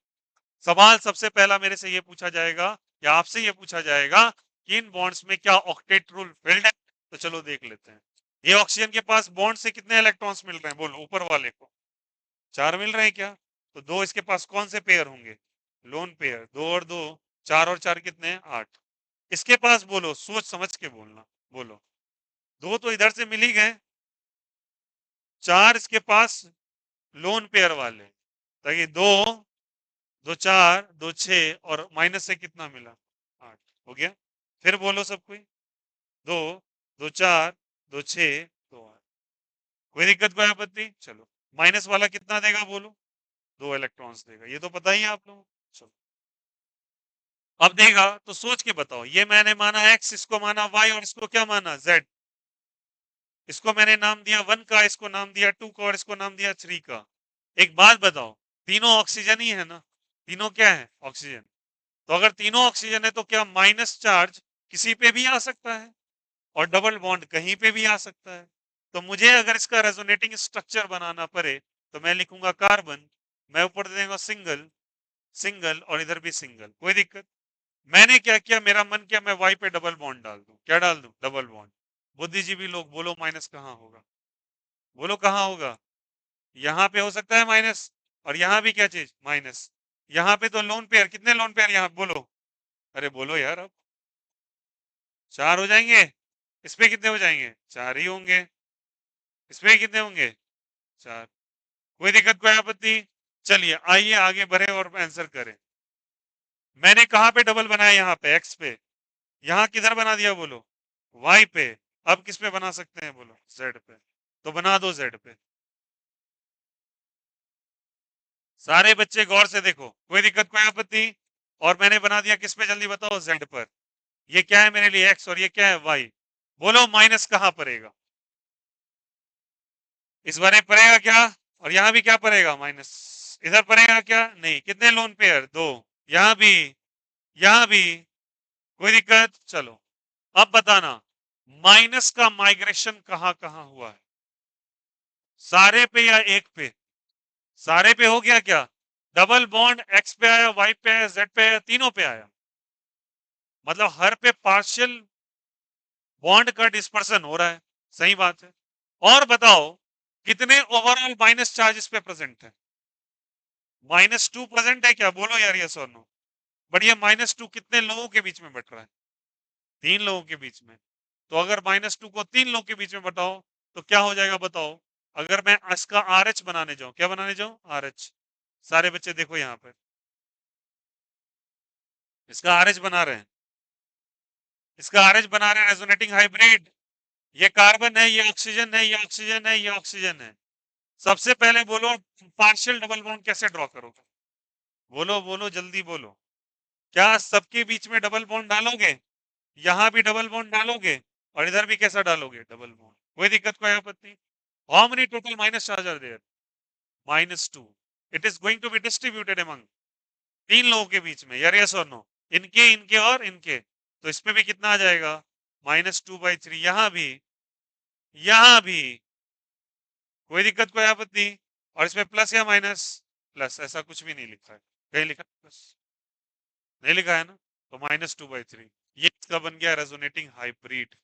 सवाल सबसे पहला मेरे से ये पूछा जाएगा, या आपसे ये पूछा जाएगा कि इन बॉन्ड्स में क्या ऑक्टेट रूल फिल्ड है? तो चलो देख लेते हैं। ये ऑक्सीजन के पास बॉन्ड से कितने इलेक्ट्रॉन्स मिल रहे हैं? बोलो ऊपर वाले को। 4 मिल रहे हैं क्या? तो 2 इसके पास कौन से पेयर होंगे? Lone pair. 2 और 2, 4 और 4 कितने हैं? 8। इसके पास बोलो, सोच समझ के बोलना। बोलो, 2 तो इधर से मिल ही गए, 4 इसके पास लोन पेयर वाले, ताकि 2 2 4 2 6, और माइनस से कितना मिला? 8। हो गया? फिर बोलो सब कोई। 2 2 4 2 6 2 8। कोई दिक्कत, कोई आपत्ति? चलो, माइनस वाला कितना देगा बोलो? 2 इलेक्ट्रॉन्स देगा, ये तो पता ही है आप लोगों को। चलो, अब देगा तो सोच के बताओ। ये मैंने माना x, इसको माना y, और इसको क्या माना? z। इसको मैंने नाम दिया 1 का, इसको नाम दिया 2 का, और इसको नाम दिया 3 का। एक बात बताओ, तीनों ऑक्सीजन ही है ना? तीनों क्या है? ऑक्सीजन। तो अगर तीनों ऑक्सीजन है, तो क्या माइनस चार्ज किसी पे भी आ सकता है, और डबल बॉन्ड कहीं पे भी आ सकता है? तो मुझे अगर इसका रेजोनेटिंग स्ट्रक्चर बनाना पड़े, तो मैं लिखूंगा कार्बन, मैं ऊपर दे दूंगा सिंगल, सिंगल, और इधर भी सिंगल। कोई दिक्कत? मैंने क्या किया, मेरा मन किया मैं वाई पे डबल बॉन्ड डाल दूं। क्या डाल दूं? Double bond. बुद्धिजीवी लोग बोलो, माइनस कहाँ होगा? बोलो कहाँ होगा? यहाँ पे हो सकता है माइनस, और यहाँ भी क्या चीज? माइनस। यहाँ पे तो लोन पेयर, कितने लोन पेयर यहाँ? बोलो, अरे बोलो यार, अब 4 हो जाएंगे। इस पे कितने हो जाएंगे? 4 ही होंगे। इस पे कितने होंगे? 4। कोई दिक्कत, कोई आपत्ति? चलिए आइए आगे बढ़े और आंसर करें। मैंने कहाँ पे डबल बनाया? यहाँ पे, एक्स पे। यहाँ किधर बना दिया बोलो? वाई पे। अब किस पे बना सकते हैं बोलो? जेड पे। तो बना दो जेड पे। सारे बच्चे गौर से देखो, कोई दिक्कत, कोई आपत्ति? और मैंने बना दिया किस पे? जल्दी बताओ, जेड पर। ये क्या है मेरे लिए? एक्स, और ये क्या है? वाई। बोलो माइनस कहाँ पड़ेगा? इस बारे पड़ेगा क्या? और यहाँ भी क्या पड़ेगा? माइनस। इधर पड़ेगा क्या? नहीं। कितने लोन पेयर? 2। यहाँ भी, यहाँ भी। कोई दिक्कत? चलो, अब बताना, माइनस का माइग्रेशन कहाँ कहाँ हुआ है? सारे पे या एक पे? सारे पे हो गया क्या? डबल बॉन्ड एक्स पे आया, वाई पे आया, जेड पे आया, तीनों पे आया। मतलब हर पे पार्शियल बॉन्ड का डिस्पर्सन हो रहा है। सही बात है। और बताओ, कितने ओवरऑल माइनस चार्जेस पे प्रेजेंट है? -2 प्रेजेंट है क्या? बोलो यार यस और नो। बट ये -2 कितने लोगों के बीच में बट रहा है? 3 लोगों के बीच में। तो अगर -2 को 3 लोगों के बीच में बताओ, तो क्या हो जाएगा बताओ? अगर मैं इसका RH बनाने जाऊं, क्या बनाने जाऊं? RH। सारे बच्चे देखो यहाँ पे, इसका RH बना रहे हैं, इसका RH बना रहे हैं, रेजोनेटिंग हाइब्रिड। ये कार्बन है, ये ऑक्सीजन है, ये ऑक्सीजन है, ये ऑक्सीजन है। सबसे पहले बोलो, पार्शियल डबल बॉन्ड कैसे ड्रॉ करोगे? बोलो बोलो, जल्दी बोलो। क्या सबके बीच में डबल बॉन्ड डालोगे? यहां भी डबल बॉन्ड डालोगे, और इधर भी कैसा डालोगे? Double bond. कोई दिक्कत, कोई आपत्ति? How many total minus charge are there? -2। It is going to be distributed among 3 लोगों के बीच में, यार यस और नो? इनके, इनके और इनके। तो इसमें भी कितना आ जाएगा? -2/3। यहां भी, यहां भी। कोई दिक्कत, कोई आपत्ति? और इसमें प्लस या माइनस? प्लस। ऐसा कुछ भी नहीं लिखा है, कहीं लिखा है प्लस? नहीं लिखा है ना? तो -2/3। ये इसका बन गया रेजोनेटिंग हाइब्रिड।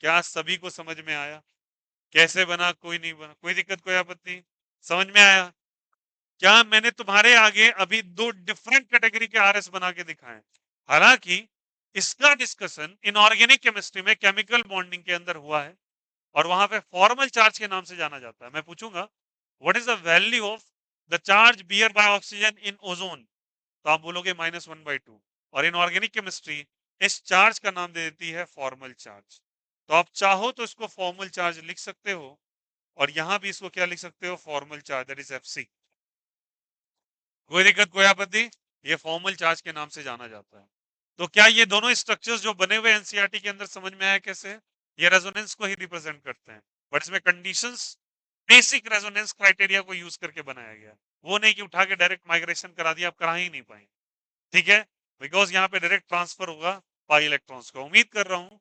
क्या सभी को समझ में आया? कैसे बना, कोई नहीं बना, कोई दिक्कत, कोई आपत्ति, समझ में आया? क्या मैंने तुम्हारे आगे अभी दो डिफरेंट कैटेगरी के आरएस बना के दिखाए? हालांकि इसका डिस्कशन इनऑर्गेनिक केमिस्ट्री में केमिकल बॉन्डिंग के अंदर हुआ है और वहां पे फॉर्मल चार्ज के नाम से जाना जाता है। मैं पूछूंगा what is the value of the charge bear by oxygen in ozone, तो आप बोलोगे -1/2। और इनऑर्गेनिक केमिस्ट्री इस चार्ज का नाम दे देती है फॉर्मल चार्ज। तो आप चाहो तो इसको फॉर्मल चार्ज लिख सकते हो और यहां भी इसको क्या लिख सकते हो, formal charge, that is FC. कोई दिक्कत, कोई आपत्ति? ये फॉर्मल चार्ज के नाम से जाना जाता है। तो क्या ये दोनों स्ट्रक्चर्स जो बने हुए एनसीईआरटी के अंदर समझ में आया कैसे? ये रेजोनेंस को ही रिप्रेजेंट करते हैं, बट इसमें कंडीशंस बेसिक रेजोनेंस क्राइटेरिया को यूज करके बनाया गया। वो नहीं कि उठा के डायरेक्ट माइग्रेशन करा दिया, आप करा ही नहीं पाए। ठीक है, बिकॉज यहाँ पे डायरेक्ट ट्रांसफर होगा पाई इलेक्ट्रॉन्स का। उम्मीद कर रहा हूं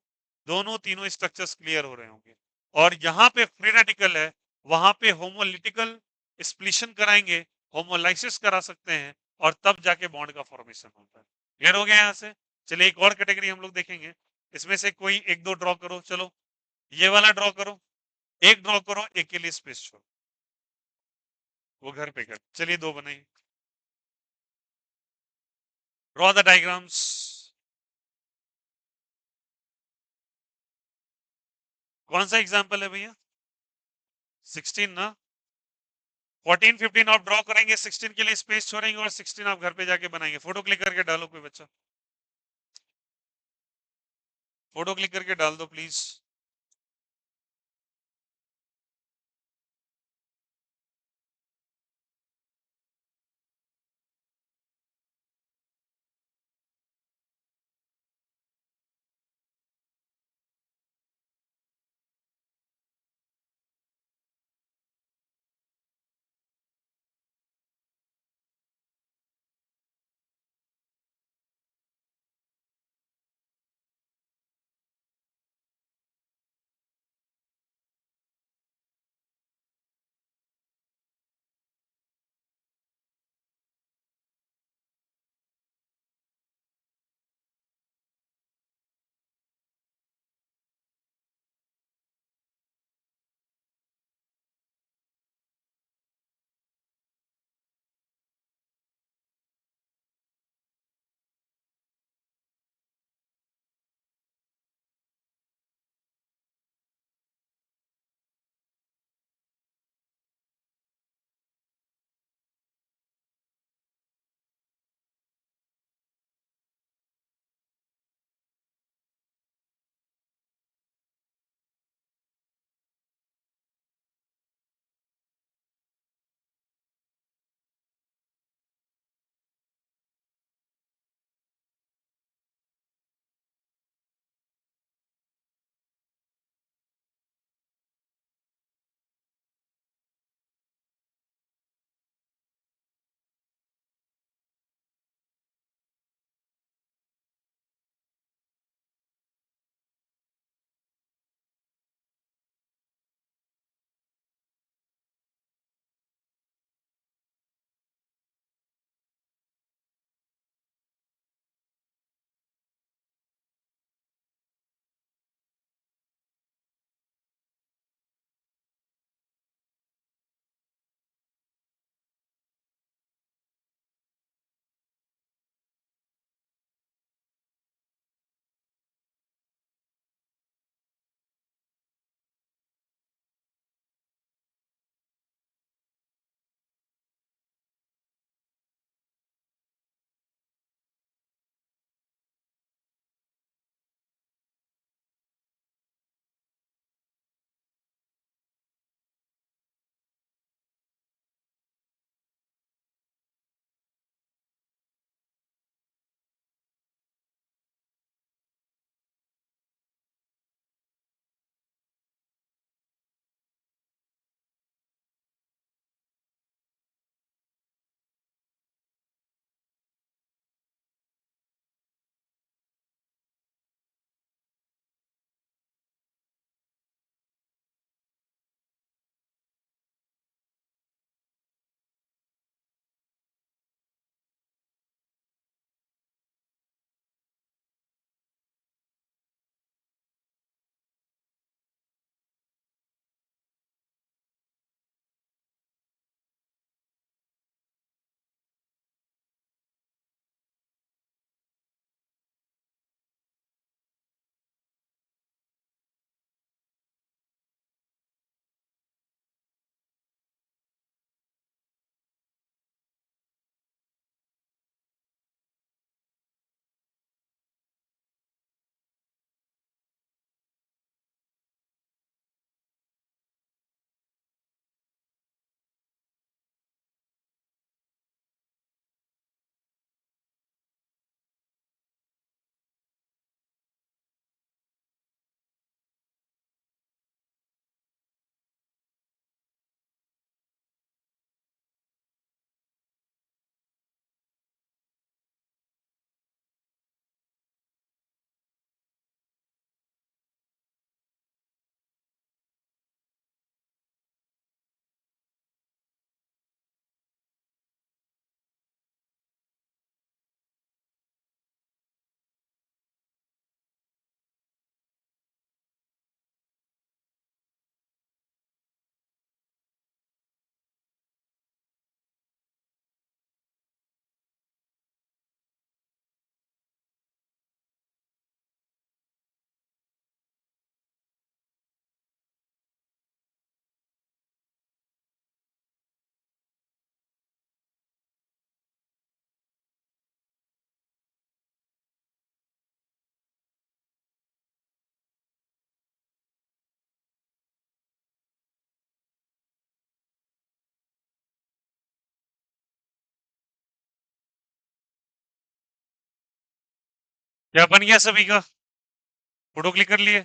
दोनों तीनों स्ट्रक्चर्स क्लियर हो रहे होंगे। और यहाँ पे फ्री रेडिकल है, वहां पे होमोलिटिकल स्प्लिशन कराएंगे, होमोलाइसिस करा सकते हैं और तब जाके बॉन्ड का फॉर्मेशन होता है। क्लियर हो गया यहाँ से? चलिए एक और कैटेगरी हम लोग देखेंगे, इसमें से कोई एक दो ड्रॉ करो। चलो ये वाला ड्रॉ करो, एक ड्रॉ करो, एक के लिए स्पेस छोड़ो, वो घर पे कर। चलिए दो बनाइए, ड्रॉ द डायग्राम्स। कौन सा एग्जाम्पल है भैया? 16 ना? 14 15 आप ड्रॉ करेंगे, 16 के लिए स्पेस छोड़ेंगे और 16 आप घर पे जाके बनाएंगे। फोटो क्लिक करके डालो कोई बच्चा, फोटो क्लिक करके डाल दो प्लीज। क्या बन गया सभी का? फोटो क्लिक कर लिए?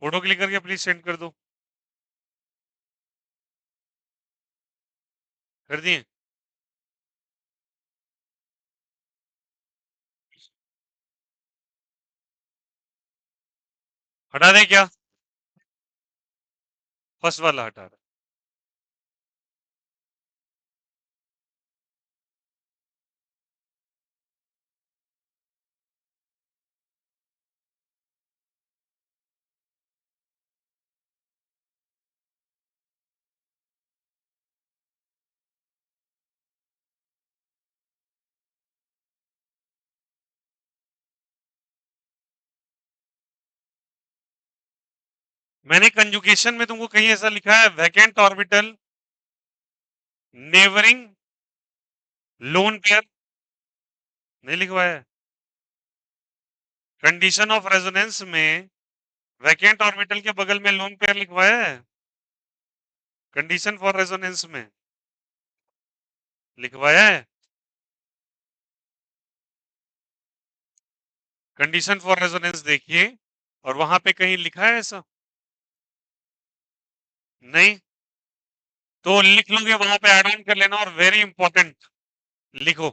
फोटो क्लिक करके प्लीज सेंड कर दो। कर दिए? हटा दे क्या? फर्स्ट वाला हटा दे। मैंने कंजुगेशन में तुमको कहीं ऐसा लिखा है vacant orbital neighbouring lone pair? नहीं लिखवाया है। कंडीशन ऑफ रेजोनेंस में वैकेंट ऑर्बिटल के बगल में लोन पेयर लिखवाया है। कंडीशन फॉर रेजोनेंस में लिखवाया है। कंडीशन फॉर रेजोनेंस देखिए और वहां पे कहीं लिखा है ऐसा? नहीं। तो लिख लोगे वहां पे ऐड ऑन कर लेना और वेरी इंपॉर्टेंट लिखो।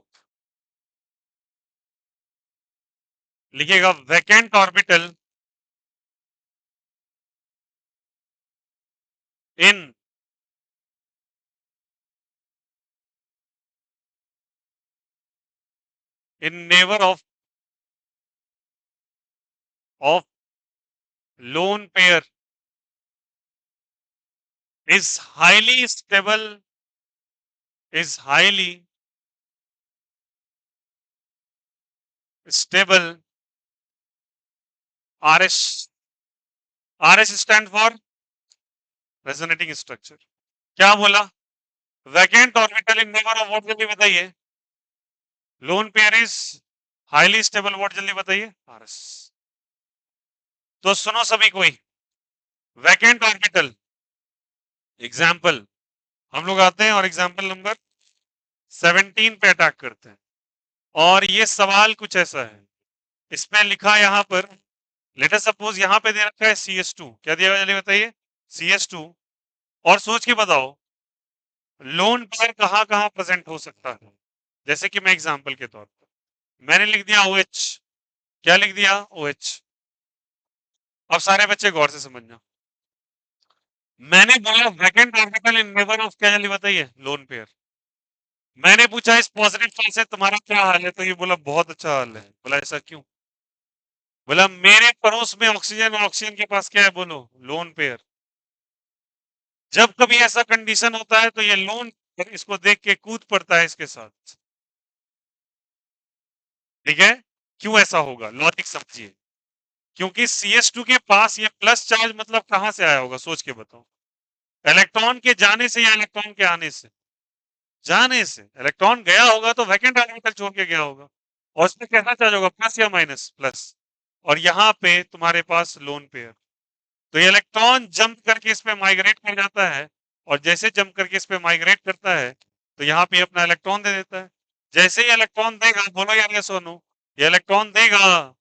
लिखिएगा vacant orbital in never of lone pair is highly stable is highly stable RS stand for resonating structure. क्या बोला? Vacant orbital in neighbour of what, जल्दी बताइए। Lone pair is highly stable what, जल्दी बताइए। RS। तो सुनो सभी कोई, वैकेंट ऑर्बिटल एग्जाम्पल हम लोग आते हैं और एग्जाम्पल नंबर 17 पे अटैक करते हैं। और ये सवाल कुछ ऐसा है, इसमें लिखा यहां पर लेट अस सपोज यहां पे दे रखा है CS2, क्या दिया हुआ है जल्दी बताइए? CS2। और सोच के बताओ लोन पेयर कहां कहां प्रेजेंट हो सकता है। जैसे कि मैं एग्जांपल के तौर पर मैंने लिख दिया OH। क्या लिख दिया? OH। अब सारे बच्चे गौर से समझना, मैंने बोला vacant orbital in neighbour of, क्या जल्दी बताइए? Lone pair. मैंने पूछा इस पॉजिटिव चार्ज से तुम्हारा क्या हाल है, तो ये बोला बहुत अच्छा हाल है। बोला ऐसा क्यों? बोला मेरे पड़ोस में ऑक्सीजन और ऑक्सीजन के पास क्या है, बोलो? Lone pair. जब कभी ऐसा कंडीशन होता है तो ये लोन इसको देख के कूद पड़ता है इसके साथ। ठीक है? क्यों ऐसा होगा, लॉजिक समझिए। क्योंकि CS2 के पास ये प्लस चार्ज मतलब कहां से आया होगा, सोच के बताओ। इलेक्ट्रॉन के जाने से या इलेक्ट्रॉन के आने से? जाने से। इलेक्ट्रॉन गया होगा तो वैकेंट ऑर्बिटल छोड़ के गया होगा, और उसमें कैसा चार्ज होगा, प्लस या माइनस? प्लस। और यहाँ पे तुम्हारे पास लोन पेयर, तो ये इलेक्ट्रॉन जंप करके इस पे माइग्रेट कर जाता है, और जैसे जंप करके इस पे माइग्रेट करता है तो यहाँ पे अपना इलेक्ट्रॉन दे देता है। जैसे ही इलेक्ट्रॉन देगा, बोलो यार ये सोनू, ये इलेक्ट्रॉन देगा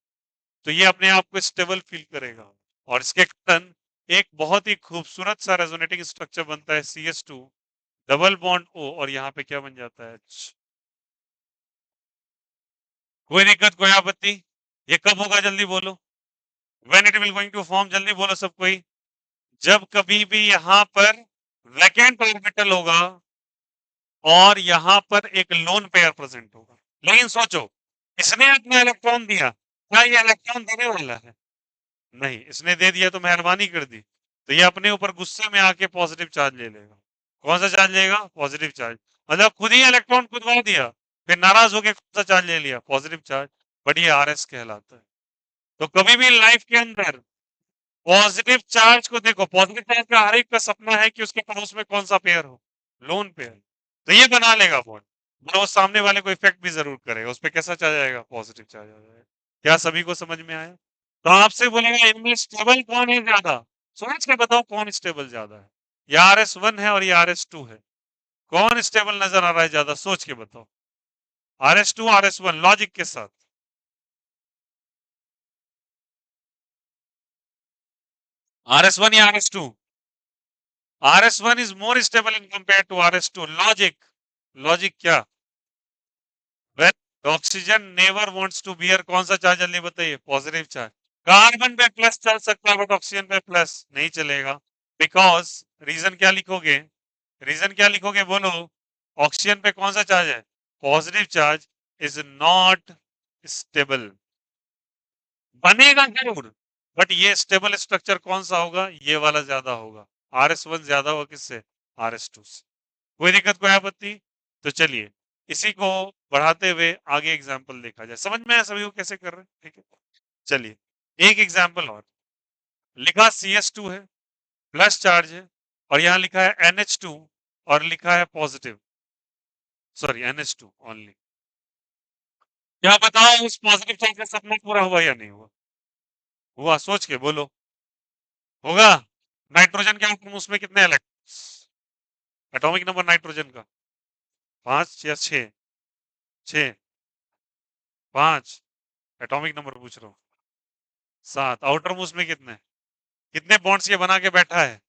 तो ये अपने आप को स्टेबल फील करेगा, और इसके कारण एक बहुत ही खूबसूरत सा रेजोनेटिंग स्ट्रक्चर बनता है CS2 डबल बॉन्ड O, और यहाँ पे क्या बन जाता है H। कोई दिक्कत, कोई आपत्ति? ये कब होगा जल्दी बोलो? When it will going to form, जल्दी बोलो सब कोई। जब कभी भी यहाँ पर वैकेंट ऑर्बिटल होगा और यहाँ पर एक लोन पेयर प्रेजेंट होगा। लेकिन सोचो, इसने अपना इलेक्ट्रॉन दिया, क्या ये इलेक्ट्रॉन देने वाला है? नहीं। इसने दे दिया तो मेहरबानी कर दी, तो ये अपने ऊपर गुस्से में आके पॉजिटिव चार्ज ले लेगा। कौन सा चार्ज लेगा? Positive charge. मतलब खुद ही इलेक्ट्रॉन खुदवा दिया, फिर नाराज होकर कौन सा चार्ज ले लिया? Positive charge. बट ये RS कहलाता है। तो कभी भी लाइफ के अंदर पॉजिटिव चार्ज को देखो, पॉजिटिव चार्ज का हर एक का सपना है कि उसके पड़ोस में कौन सा पेयर हो? Lone pair. तो ये बना लेगा बॉन्ड, मतलब वो सामने वाले को इफेक्ट भी जरूर करेगा, उस पर कैसा चार्ज आएगा? पॉजिटिव चार्ज आ जाएगा। क्या सभी को समझ में आया? तो आपसे बोलेगा इनमें स्टेबल कौन है ज्यादा, सोच के बताओ कौन स्टेबल ज्यादा है। ये RS1 है और ये RS2 है, कौन स्टेबल नजर आ रहा है ज्यादा, सोच के बताओ। RS2 RS1 लॉजिक के साथ। RS1 या RS2? RS1 is more stable in compared to RS2. Logic क्या? When oxygen never wants to bear, कौन सा चार्ज जल्दी बताइए? Positive charge. कार्बन पे प्लस चल सकता है बट ऑक्सीजन पे प्लस नहीं चलेगा, बिकॉज रीजन क्या लिखोगे? रीजन क्या लिखोगे बोलो? ऑक्सीजन पे कौन सा चार्ज है? Positive charge is not stable. बनेगा जरूर, बट ये स्टेबल स्ट्रक्चर कौन सा होगा? ये वाला ज्यादा होगा। RS1 ज्यादा होगा किससे? RS2 से। कोई दिक्कत, कोई आपत्ति? तो चलिए इसी को बढ़ाते हुए आगे एग्जाम्पल देखा जाए। समझ में आया सभी को कैसे कर रहे हैं? ठीक है, चलिए एक एग्जाम्पल और। लिखा CS2 है, प्लस चार्ज है, और यहाँ लिखा है NH2 और लिखा है पॉजिटिव, सॉरी NH2 ओनली। क्या बताओ उस पॉजिटिव चार्ज का सपना पूरा हुआ या नहीं हुआ? हुआ, सोच के बोलो। होगा। नाइट्रोजन के आटम उसमें कितने इलेक्ट्रॉन्स? एटॉमिक नंबर नाइट्रोजन का 5 या 6? 6, 5। एटॉमिक नंबर पूछ रहा हूँ। 7। आउटर मोस्ट में कितने? कितने बॉन्ड्स ये बना के बैठा है?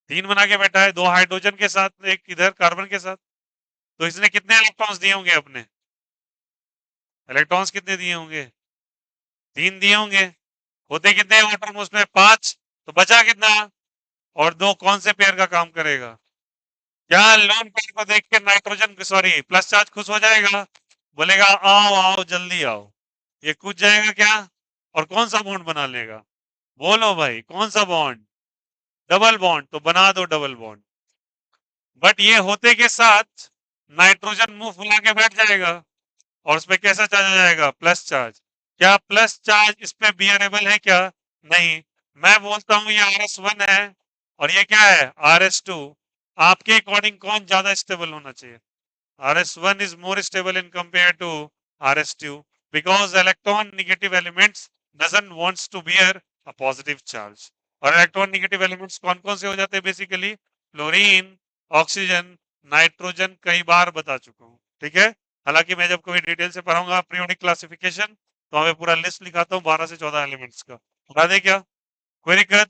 3 बना के बैठा है, 2 हाइड्रोजन के साथ, एक इधर कार्बन के साथ। तो इसने कितने इलेक्ट्रॉन्स दिए होंगे अपने? इलेक्ट्रॉन्स कितने दिए होंगे? 3 दिए होंगे। होते कितने आउटर मोस्ट में? 5। तो बचा कितना? और 2 कौन से पेयर का काम करेगा? क्या लोन पेयर को देख के नाइट्रोजन, सॉरी प्लस चार्ज खुश हो जाएगा? बोलेगा आओ आओ जल्दी आओ। ये कूद जाएगा क्या? और कौन सा बॉन्ड बना लेगा? बोलो भाई कौन सा बॉन्ड? Double bond. तो बना दो डबल बॉन्ड। बट ये होते के साथ नाइट्रोजन मुंह फुला के बैठ जाएगा और उस पर कैसा चार्ज आ जाएगा? Plus charge. क्या प्लस चार्ज इस पे बियरेबल है क्या? नहीं। मैं बोलता हूं ये RS1 है और ये क्या है? RS2। आपके अकॉर्डिंग कौन ज्यादा स्टेबल होना चाहिए? RS1 is more stable in compared to RS2 because electron negative elements doesn't wants to bear a positive charge। और इलेक्ट्रॉन निगेटिव एलिमेंट्स कौन कौन से हो जाते हैं बेसिकली? फ्लोरीन, ऑक्सीजन, नाइट्रोजन, कई बार बता चुका हूं। ठीक है, हालांकि मैं जब कभी डिटेल से पढ़ाऊंगा पीरियोडिक क्लासिफिकेशन तो हमें पूरा लिस्ट लिखाता हूँ 12 से 14 एलिमेंट्स का। बता दे क्या? कोई दिक्कत?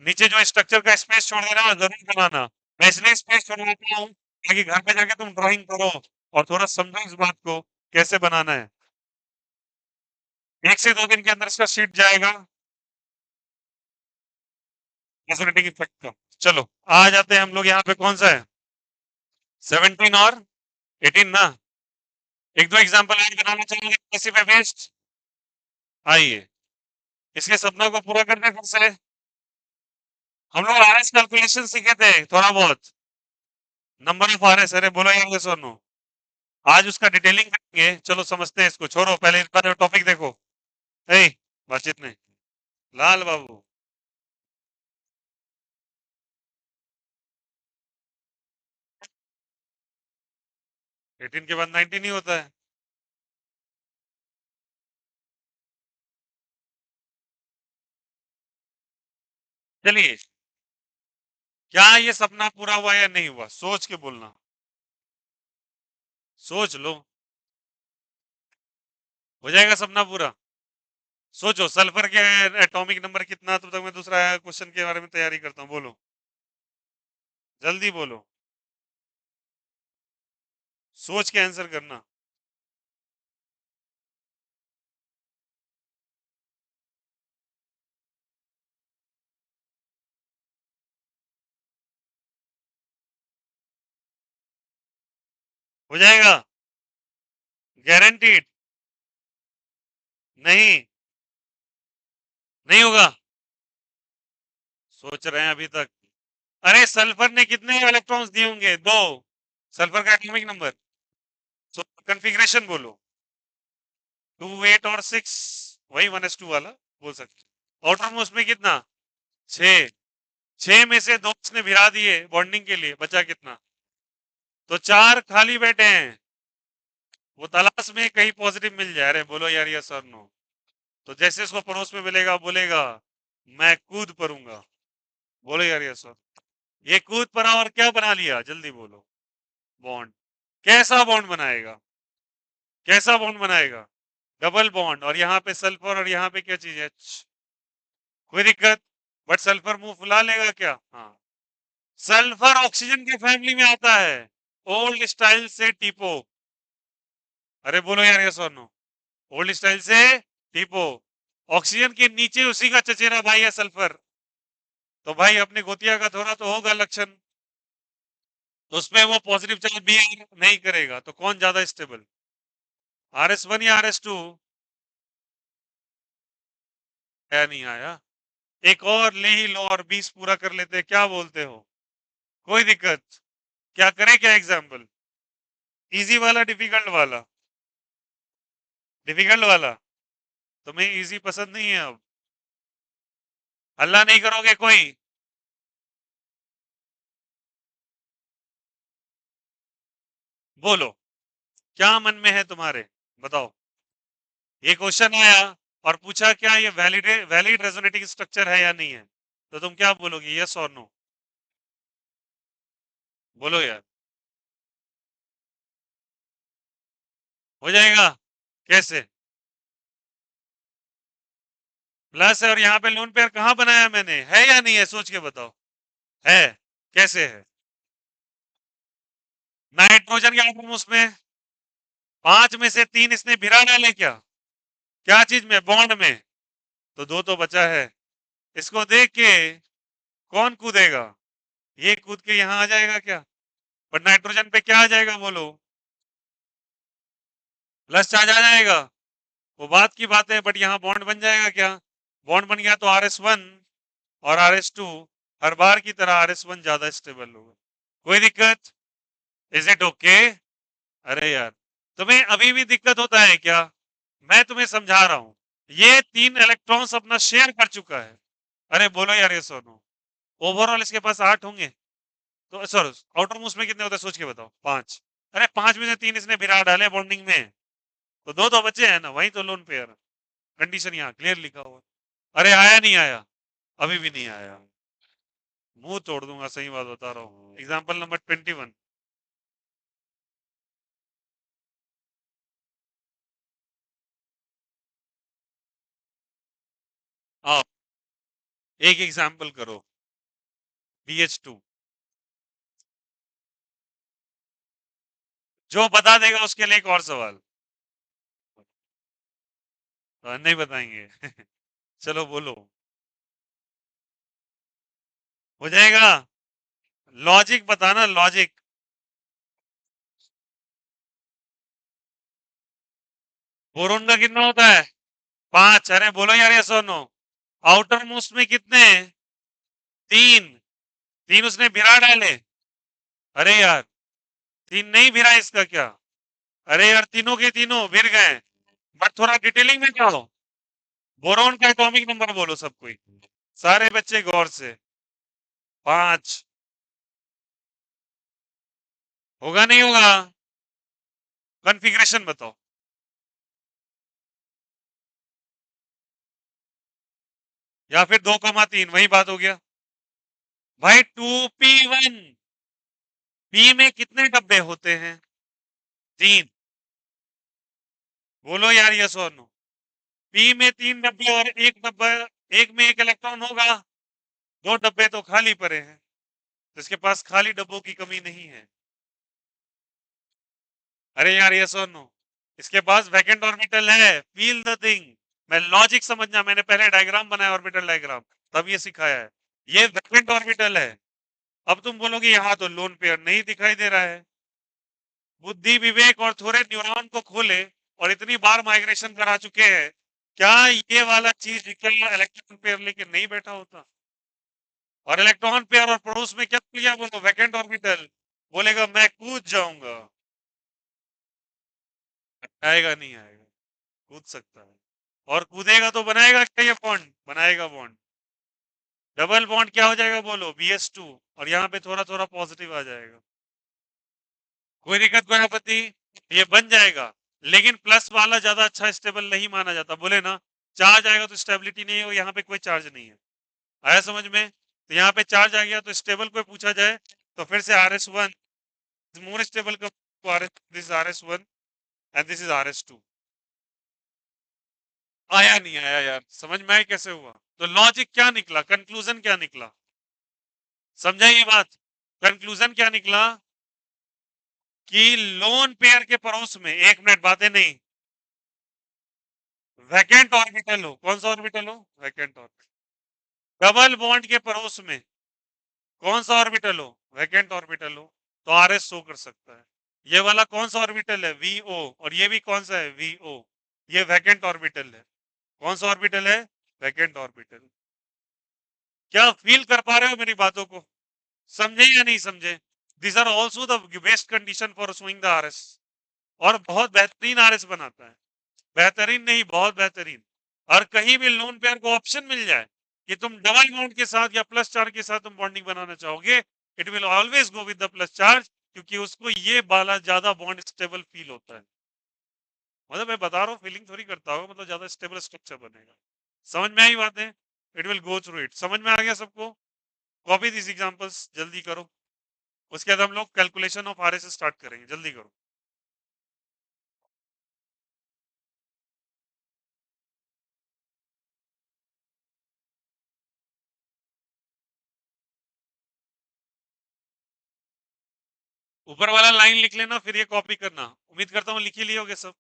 नीचे जो स्ट्रक्चर का स्पेस छोड़ देना जरूर बनाना। मैं इसलिए स्पेस छोड़वाता हूँ ताकि घर पे जाके तुम ड्राइंग करो और थोड़ा समझो इस बात को कैसे बनाना है। 1 से 2 दिन के अंदर इसका शीट जाएगा रेजोनेटिंग इफेक्ट का। चलो आ जाते हैं हम लोग यहाँ पे, कौन सा है? 17 और 18 ना। एक दो एग्जांपल और बनाना चाहेंगे किसी पे बेस्ड? आइए इसके सपना को पूरा करने फिर से। हम लोग RS कैलकुलेशन सीखे थे थोड़ा बहुत, नंबर ऑफ RS। अरे बोलो यार ये सुनो, आज उसका डिटेलिंग करेंगे। चलो समझते हैं इसको, छोड़ो पहले इस बार टॉपिक देखो। ए बातचीत नहीं, लाल बाबू। 18 के बाद 19 ही होता है। चलिए क्या ये सपना पूरा हुआ या नहीं हुआ? सोच के बोलना, सोच लो। हो जाएगा सपना पूरा? सोचो सल्फर के एटॉमिक नंबर कितना, तब तक मैं दूसरा क्वेश्चन के बारे में तैयारी करता हूँ। बोलो जल्दी बोलो, सोच के आंसर करना। हो जाएगा गारंटीड? नहीं, नहीं होगा। सोच रहे हैं अभी तक। अरे सल्फर ने कितने इलेक्ट्रॉन्स दिए होंगे? 2। सल्फर का एटॉमिक नंबर, कन्फिग्रेशन बोलो। 2, 8 और 6, वही 1s2 वाला बोल सकते। आउटर मोस्ट में कितना? 6। 6 में से 2 उसने भिड़ा दिए बॉन्डिंग के लिए, बचा कितना? तो 4 खाली बैठे हैं। वो तलाश में कहीं पॉजिटिव मिल जाए। अरे बोलो यार यस और नो। तो जैसे उसको पड़ोस में मिलेगा बोलेगा मैं कूद पड़ूंगा। बोलो यार यस और। ये कूद पड़ा और क्या बना लिया? जल्दी बोलो। बॉन्ड। कैसा बॉन्ड बनाएगा, कैसा बॉन्ड बनाएगा, डबल बॉन्ड, और यहाँ पे सल्फर और यहाँ पे क्या चीज है, कोई दिक्कत, बट सल्फर मुंह फुला लेगा क्या, हाँ, सल्फर ऑक्सीजन के फैमिली में आता है, ओल्ड स्टाइल से टीपो, अरे बोलो यार यस और नो, ओल्ड स्टाइल से टीपो, ऑक्सीजन के नीचे उसी का चचेरा भाई है सल्फर, तो भाई अपने गोतिया का थोड़ा तो होगा लक्षण, तो उसमें वो पॉजिटिव चार्ज भी नहीं करेगा, तो कौन ज्यादा स्टेबल, RS1 या RS2, या नहीं आया, एक और ले ही लो और 20 पूरा कर लेते, क्या बोलते हो, कोई दिक्कत, क्या करें, क्या एग्जाम्पल, इजी वाला डिफिकल्ट वाला, डिफिकल्ट वाला, तुम्हें इजी पसंद नहीं है, अब हल्ला नहीं करोगे कोई, बोलो क्या मन में है तुम्हारे, बताओ, ये क्वेश्चन आया और पूछा क्या ये वैलिड वैलिड रेजोनेटिंग स्ट्रक्चर है या नहीं है, तो तुम क्या बोलोगे, यस और नो, बोलो यार, हो जाएगा, कैसे, प्लस है और यहाँ पे लोन पेयर कहाँ बनाया मैंने, है या नहीं है, सोच के बताओ, है, कैसे है, नाइट्रोजन के आटम उसमें 5 में से 3 इसने भिरा डाले क्या, क्या चीज में, बॉन्ड में, तो 2 तो बचा है, इसको देख के कौन कूदेगा, ये कूद के यहाँ आ जाएगा क्या, पर नाइट्रोजन पे क्या आ जाएगा बोलो, प्लस चार्ज आ जाएगा, वो बात की बात है, बट यहाँ बॉन्ड बन जाएगा क्या, बॉन्ड बन गया तो RS1 और RS2 हर बार की तरह RS1 ज्यादा स्टेबल होगा, कोई दिक्कत, इज इट ओके, अरे यार तुम्हें अभी भी दिक्कत होता है क्या, मैं तुम्हें समझा रहा हूं, ये 3 इलेक्ट्रॉन्स अपना शेयर कर चुका है, अरे बोलो यार ये सुनो, ओवरऑल इसके पास 8 होंगे, तो सॉरी आउटर मोस्ट में कितने होते हैं सोच के बताओ, 5, अरे 5 में से 3 इसने भिरा डाले बॉन्डिंग में, तो 2 तो बचे हैं ना, वही तो लोन पेयर, कंडीशन यहाँ क्लियर लिखा हुआ, अरे आया नहीं आया, अभी भी नहीं आया, मुंह तोड़ दूंगा, सही बात बता रहा हूँ, एग्जाम्पल नंबर 21, आप एक एग्जाम्पल करो, BH2, जो बता देगा उसके लिए एक और सवाल, तो नहीं बताएंगे चलो बोलो, हो जाएगा, लॉजिक बताना, लॉजिक, बोरोन का कितना होता है, 5, अरे बोलो यार ये सुनो, आउटर मोस्ट में कितने, 3, 3 उसने भिरा डाले, अरे यार 3 नहीं भिरा इसका क्या, अरे यार तीनों के तीनों भिर गए, बट थोड़ा डिटेलिंग में जाओ, बोरोन का एटॉमिक नंबर बोलो सब कोई, सारे बच्चे गौर से, 5, होगा नहीं होगा, कॉन्फ़िगरेशन बताओ, या फिर 2,3, वही बात हो गया, भाई 2p1, पी में कितने डब्बे होते हैं, 3, बोलो यार यस और नो, पी में 3 डब्बे और एक डब्बा, एक में एक इलेक्ट्रॉन होगा, 2 डब्बे तो खाली पड़े हैं, तो इसके पास खाली डब्बों की कमी नहीं है, अरे यार यस और नो, इसके पास वैकेंट ऑर्बिटल है, फील द थिंग, मैं लॉजिक समझना, मैंने पहले डायग्राम बनाया ऑर्बिटल डायग्राम, तब ये सिखाया है, ये वैकेंट ऑर्बिटल है, अब तुम बोलोगे यहाँ तो लोन पेयर नहीं दिखाई दे रहा है, बुद्धि विवेक और थोड़े न्यूरॉन को खोले, और इतनी बार माइग्रेशन करा चुके हैं, क्या ये वाला चीज क्या इलेक्ट्रॉन पेयर लेके नहीं बैठा होता, और इलेक्ट्रॉन पेयर और पड़ोस में क्या लिया, बोलो वैकेंट ऑर्बिटल, बोलेगा मैं कूद जाऊंगा, आएगा नहीं आएगा, कूद सकता है, और कूदेगा तो बनाएगा क्या ये बॉन्ड, बनाएगा बॉन्ड, डबल बॉन्ड क्या हो जाएगा बोलो, BH2, और यहाँ पे थोड़ा थोड़ा पॉजिटिव आ जाएगा, कोई दिक्कत कोई आपत्ति, ये बन जाएगा, लेकिन प्लस वाला ज्यादा अच्छा स्टेबल नहीं माना जाता, बोले ना चार्ज आएगा तो स्टेबिलिटी नहीं है, यहाँ पे कोई चार्ज नहीं है, आया समझ में, तो यहाँ पे चार्ज आ गया तो स्टेबल कोई पूछा जाए तो फिर से RS1 मोर स्टेबल का इसको R S, this RS1 and this is RS2। आया नहीं आया यार, समझ में आया कैसे हुआ? तो लॉजिक क्या निकला, कंक्लूजन क्या निकला, समझा ये बात? कंक्लूजन क्या निकला कि लोन पेयर के पड़ोस में, एक मिनट बातें नहीं, वैकेंट ऑर्बिटल हो, कौन सा ऑर्बिटल हो? Vacant orbital. डबल बॉन्ड के पड़ोस में कौन सा ऑर्बिटल हो? वैकेंट ऑर्बिटल हो, तो RS शो कर सकता है। ये वाला कौन सा ऑर्बिटल है? VO। और ये भी कौन सा है? VO। ये वैकेंट ऑर्बिटल है। कौन सा ऑर्बिटल है? Vacant orbital. क्या फील कर पा रहे हो मेरी बातों को? समझे या नहीं समझे? This are also the best condition for showing the RS। और बहुत बेहतरीन RS बनाता है, बेहतरीन नहीं, बहुत बेहतरीन। और कहीं भी लोन पेयर को ऑप्शन मिल जाए कि तुम डबल बॉन्ड के साथ या प्लस चार्ज के साथ तुम बॉन्डिंग बनाना चाहोगे, it will always go with the plus charge, क्योंकि उसको ये बाला ज्यादा बॉन्ड स्टेबल फील होता है। मतलब मैं बता रहा हूँ, फीलिंग थोड़ी करता हूँ, मतलब ज्यादा स्टेबल स्ट्रक्चर बनेगा। समझ में आई बातें? It will go through it. समझ में आ गया सबको? कॉपी दिस एग्जांपल्स, जल्दी करो। उसके बाद हम लोग कैलकुलेशन ऑफ RS स्टार्ट करेंगे, जल्दी करो। ऊपर वाला लाइन लिख लेना, फिर ये कॉपी करना। उम्मीद करता हूँ लिख ही लिए होगे सब।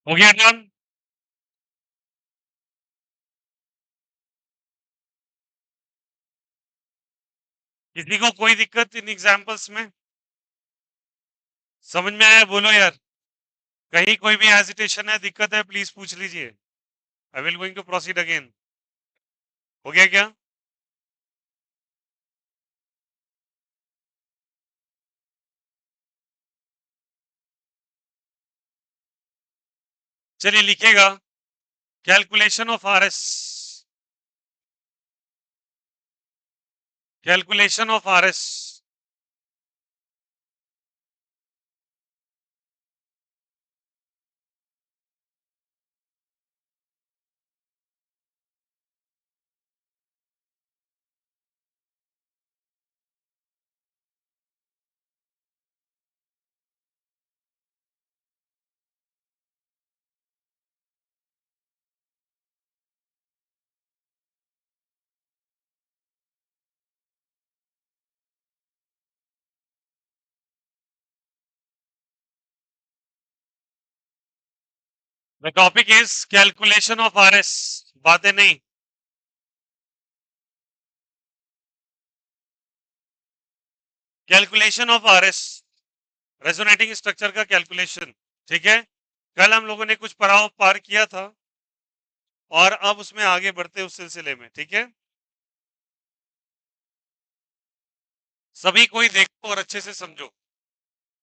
हो गया डन? किसी को कोई दिक्कत इन एग्जांपल्स में? समझ में आया? बोलो यार। कहीं कोई भी हेजिटेशन है, दिक्कत है, प्लीज पूछ लीजिए। I will going to proceed again. हो गया क्या? चलिए लिखेगा calculation of RS, calculation of RS. The topic is calculation of RS. बातें नहीं। Calculation of RS, resonating structure का कैलकुलेशन। ठीक है, कल हम लोगों ने कुछ पड़ाव पार किया था और अब उसमें आगे बढ़ते उस सिलसिले में। ठीक है, सभी कोई देखो और अच्छे से समझो।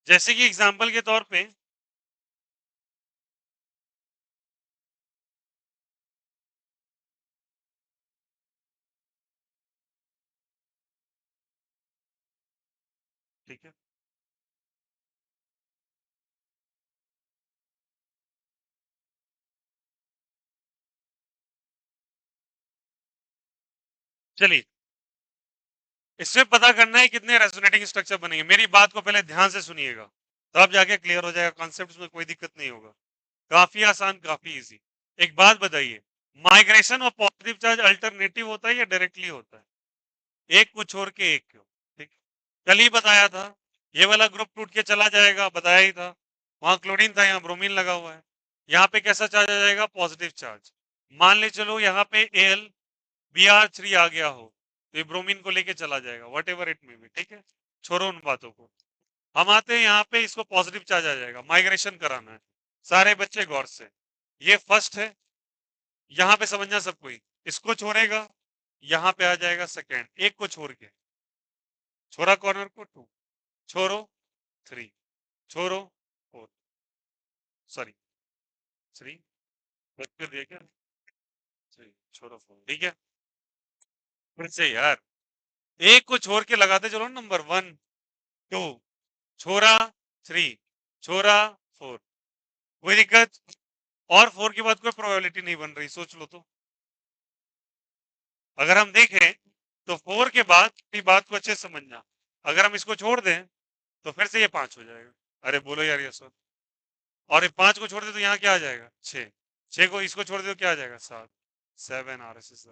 जैसे कि एग्जांपल के तौर पे ठीक है, चलिए इसमें पता करना है कितने रेजोनेटिंग स्ट्रक्चर बनेंगे। मेरी बात को पहले ध्यान से सुनिएगा, तब जाके क्लियर हो जाएगा कॉन्सेप्ट में, कोई दिक्कत नहीं होगा। काफी आसान, काफी इजी। एक बात बताइए, migration of positive charge alternative होता है या डायरेक्टली होता है? एक को छोड़ के एक को। ठीक, कल ही बताया था। ये वाला ग्रुप टूट के चला जाएगा, बताया ही था। वहां क्लोरीन था, यहाँ ब्रोमीन लगा हुआ है। यहाँ पे कैसा चार्ज आ जाएगा? Positive charge. मान ले चलो यहाँ पे एल Br3 आ गया हो, तो ये ब्रोमीन को लेके चला जाएगा, वट एवर इट में भी। ठीक है, छोड़ो उन बातों को। हम आते हैं यहाँ पे, इसको पॉजिटिव चार्ज आ जाएगा, माइग्रेशन कराना है। सारे बच्चे गौर से, ये फर्स्ट है, यहाँ पे समझना सब कोई। इसको छोड़ेगा, यहाँ पे आ जाएगा सेकेंड, एक को छोड़ के। छोड़ा कॉर्नर को, टू, छोड़ो थ्री, छोड़ो फोर, सॉरी थ्री, दिया क्या? थ्री, छोड़ो फोर। ठीक है, फिर से यार, एक को छोड़ के लगाते चलो, नंबर वन, टू, छोरा थ्री, छोरा फोर, कोई दिक्कत? और फोर के बाद कोई प्रोबेबिलिटी नहीं बन रही, सोच लो तो। अगर हम देखें तो फोर के बाद की बात को अच्छे से समझना, अगर हम इसको छोड़ दें तो फिर से ये पांच हो जाएगा। अरे बोलो यार ये सर, और ये पांच को छोड़ दे तो यहाँ क्या आ जाएगा? छह। छह को इसको छोड़ दे तो क्या आ जाएगा? सात। Seven R S S.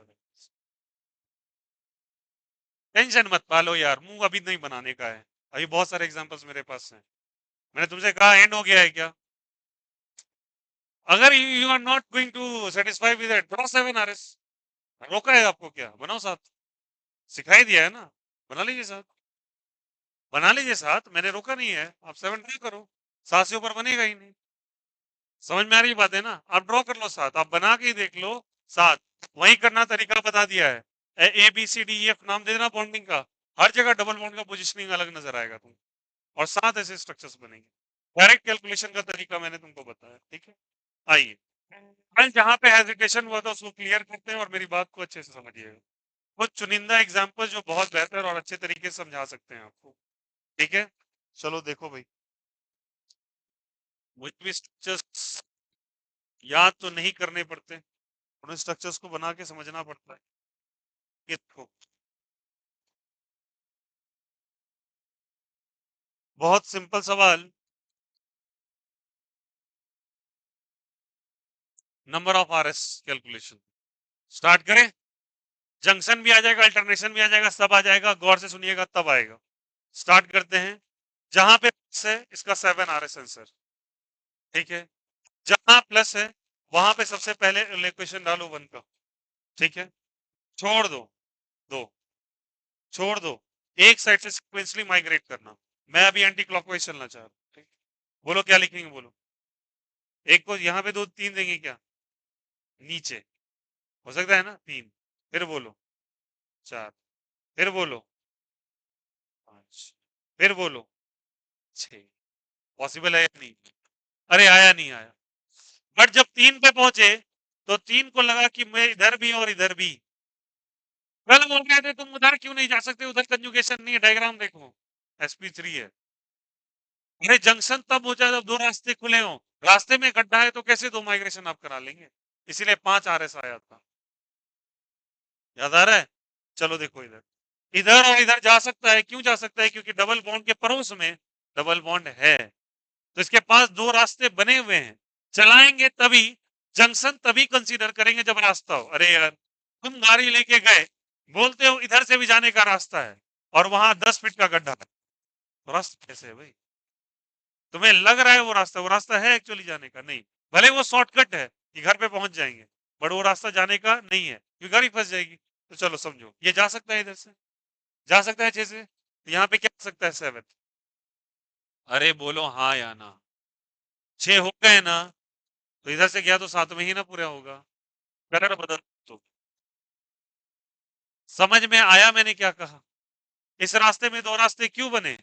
Tension मत पालो यार, मुंह अभी नहीं बनाने का है, अभी बहुत सारे एग्जांपल्स मेरे पास हैं। मैंने तुमसे कहा एंड हो गया है क्या? अगर you are not going to satisfy with it, draw 7 RS। रोका है आपको क्या? बनाओ साथ, सिखाई दिया है ना, बना लीजिए साथ, बना लीजिए साथ, मैंने रोका नहीं है। आप 7 ड्रॉ करो, 7 से ऊपर बनेगा ही नहीं। समझ में आ रही बात है ना? आप ड्रॉ कर लो साथ, आप बना के ही देख लो साथ। वही करना, तरीका बता दिया है। ABCDEF नाम दे देना बॉन्डिंग का, हर जगह डबल बॉन्ड का पोजिशनिंग अलग नजर आएगा तुम, और साथ ऐसे स्ट्रक्चर्स बनेंगे। डायरेक्ट कैलकुलेशन का तरीका मैंने तुमको बताया। ठीक है, आइए कल जहां पे हेजिटेशन हुआ था उसको क्लियर करते हैं, और मेरी बात को अच्छे से समझिएगा। कुछ चुनिंदा एग्जाम्पल जो बहुत बेहतर और अच्छे तरीके से समझा सकते हैं आपको। ठीक है, चलो देखो भाई, मुझे भी स्ट्रक्चर्स याद तो नहीं करने पड़ते, उन स्ट्रक्चर्स को बना के समझना पड़ता है। ये देखो, बहुत सिंपल सवाल, number of RS calculation. Start करें? जंक्शन भी आ जाएगा, अल्टरनेशन भी आ जाएगा, सब आ जाएगा, गौर से सुनिएगा तब आएगा। स्टार्ट करते हैं, जहां पे है इसका 7 RS आंसर। ठीक है, जहां प्लस है वहां पे सबसे पहले इक्वेशन डालो 1 का, ठीक है, छोड़ दो, दो छोड़ दो, एक साइड से सिक्वेंसली माइग्रेट करना। मैं अभी एंटी क्लॉकवाइज चलना चाह रहा हूँ, ठीक? बोलो क्या लिखेंगे, बोलो। एक को यहाँ पे 2 3 देंगे क्या, नीचे हो सकता है ना 3, फिर बोलो 4, फिर बोलो 5, फिर बोलो 6। पॉसिबल है या नहीं? अरे आया नहीं आया। बट जब 3 पे पहुंचे तो 3 को लगा कि मैं इधर भी और इधर भी, कल बोल रहे थे तुम उधर क्यों नहीं जा सकते, उधर कंजुगेशन नहीं है, डायग्राम देखो sp3 है। अरे जंक्शन तब हो जाए जब दो रास्ते खुले हो, रास्ते में गड्ढा है तो कैसे दो माइग्रेशन आप करा लेंगे, इसीलिए 5 RS आया था। याद आ रहा है? चलो देखो इधर, इधर और इधर जा सकता है, क्यों जा सकता है, क्योंकि डबल बॉन्ड के पड़ोस में डबल बॉन्ड है, तो इसके पास दो रास्ते बने हुए हैं, चलाएंगे तभी, जंक्शन तभी कंसीडर करेंगे जब रास्ता हो। अरे यार तुम गाड़ी लेके गए, बोलते हो इधर से भी जाने का रास्ता है और वहां 10 फीट का गड्ढा है, तो रास्ता कैसे है भाई? तुम्हें लग रहा है वो रास्ता है एक्चुअली जाने का नहीं, भले वो शॉर्टकट है कि घर पे पहुंच जाएंगे, बट वो रास्ता जाने का नहीं है क्योंकि गाड़ी फंस जाएगी। तो चलो समझो ये जा सकता है, इधर से जा सकता है 6 से, तो यहाँ पे क्या हो सकता है 7। अरे बोलो हाँ या ना, 6 हो गए ना, तो इधर से गया तो 7 में ही ना पूरा होगा, कलर बदल। तो समझ में आया मैंने क्या कहा? इस रास्ते में दो रास्ते क्यों बने,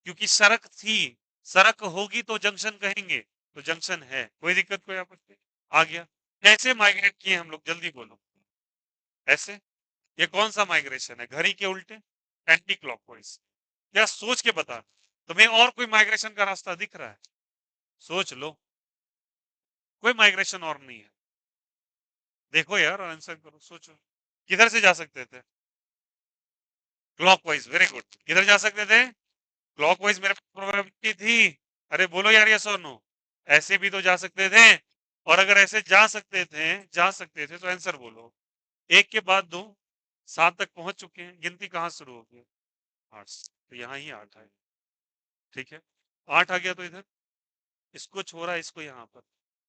क्योंकि सड़क थी, सड़क होगी तो जंक्शन कहेंगे, तो जंक्शन है, कोई दिक्कत कोई आपत्ति? आ गया। कैसे माइग्रेट किए हम लोग, जल्दी बोलो। ऐसे, ये कौन सा माइग्रेशन है, घड़ी के उल्टे, एंटी क्लॉकवाइज। क्या सोच के बता, तुम्हें और कोई माइग्रेशन का रास्ता दिख रहा है? सोच लो, कोई माइग्रेशन और नहीं है, देखो यार आंसर करो, सोचो किधर से जा सकते थे, क्लॉकवाइज, वेरी गुड, किधर जा सकते थे, क्लॉकवाइज, मेरे प्रोबेबिलिटी थी। अरे बोलो यार यस और नो, ऐसे भी तो जा सकते थे, और अगर ऐसे जा सकते थे तो आंसर बोलो। एक के बाद दो, 7 तक पहुंच चुके हैं, गिनती कहाँ शुरू होगी, 8, तो यहाँ ही 8 है, ठीक है, 8 आ गया तो इधर, इसको छोड़ा इसको यहाँ पर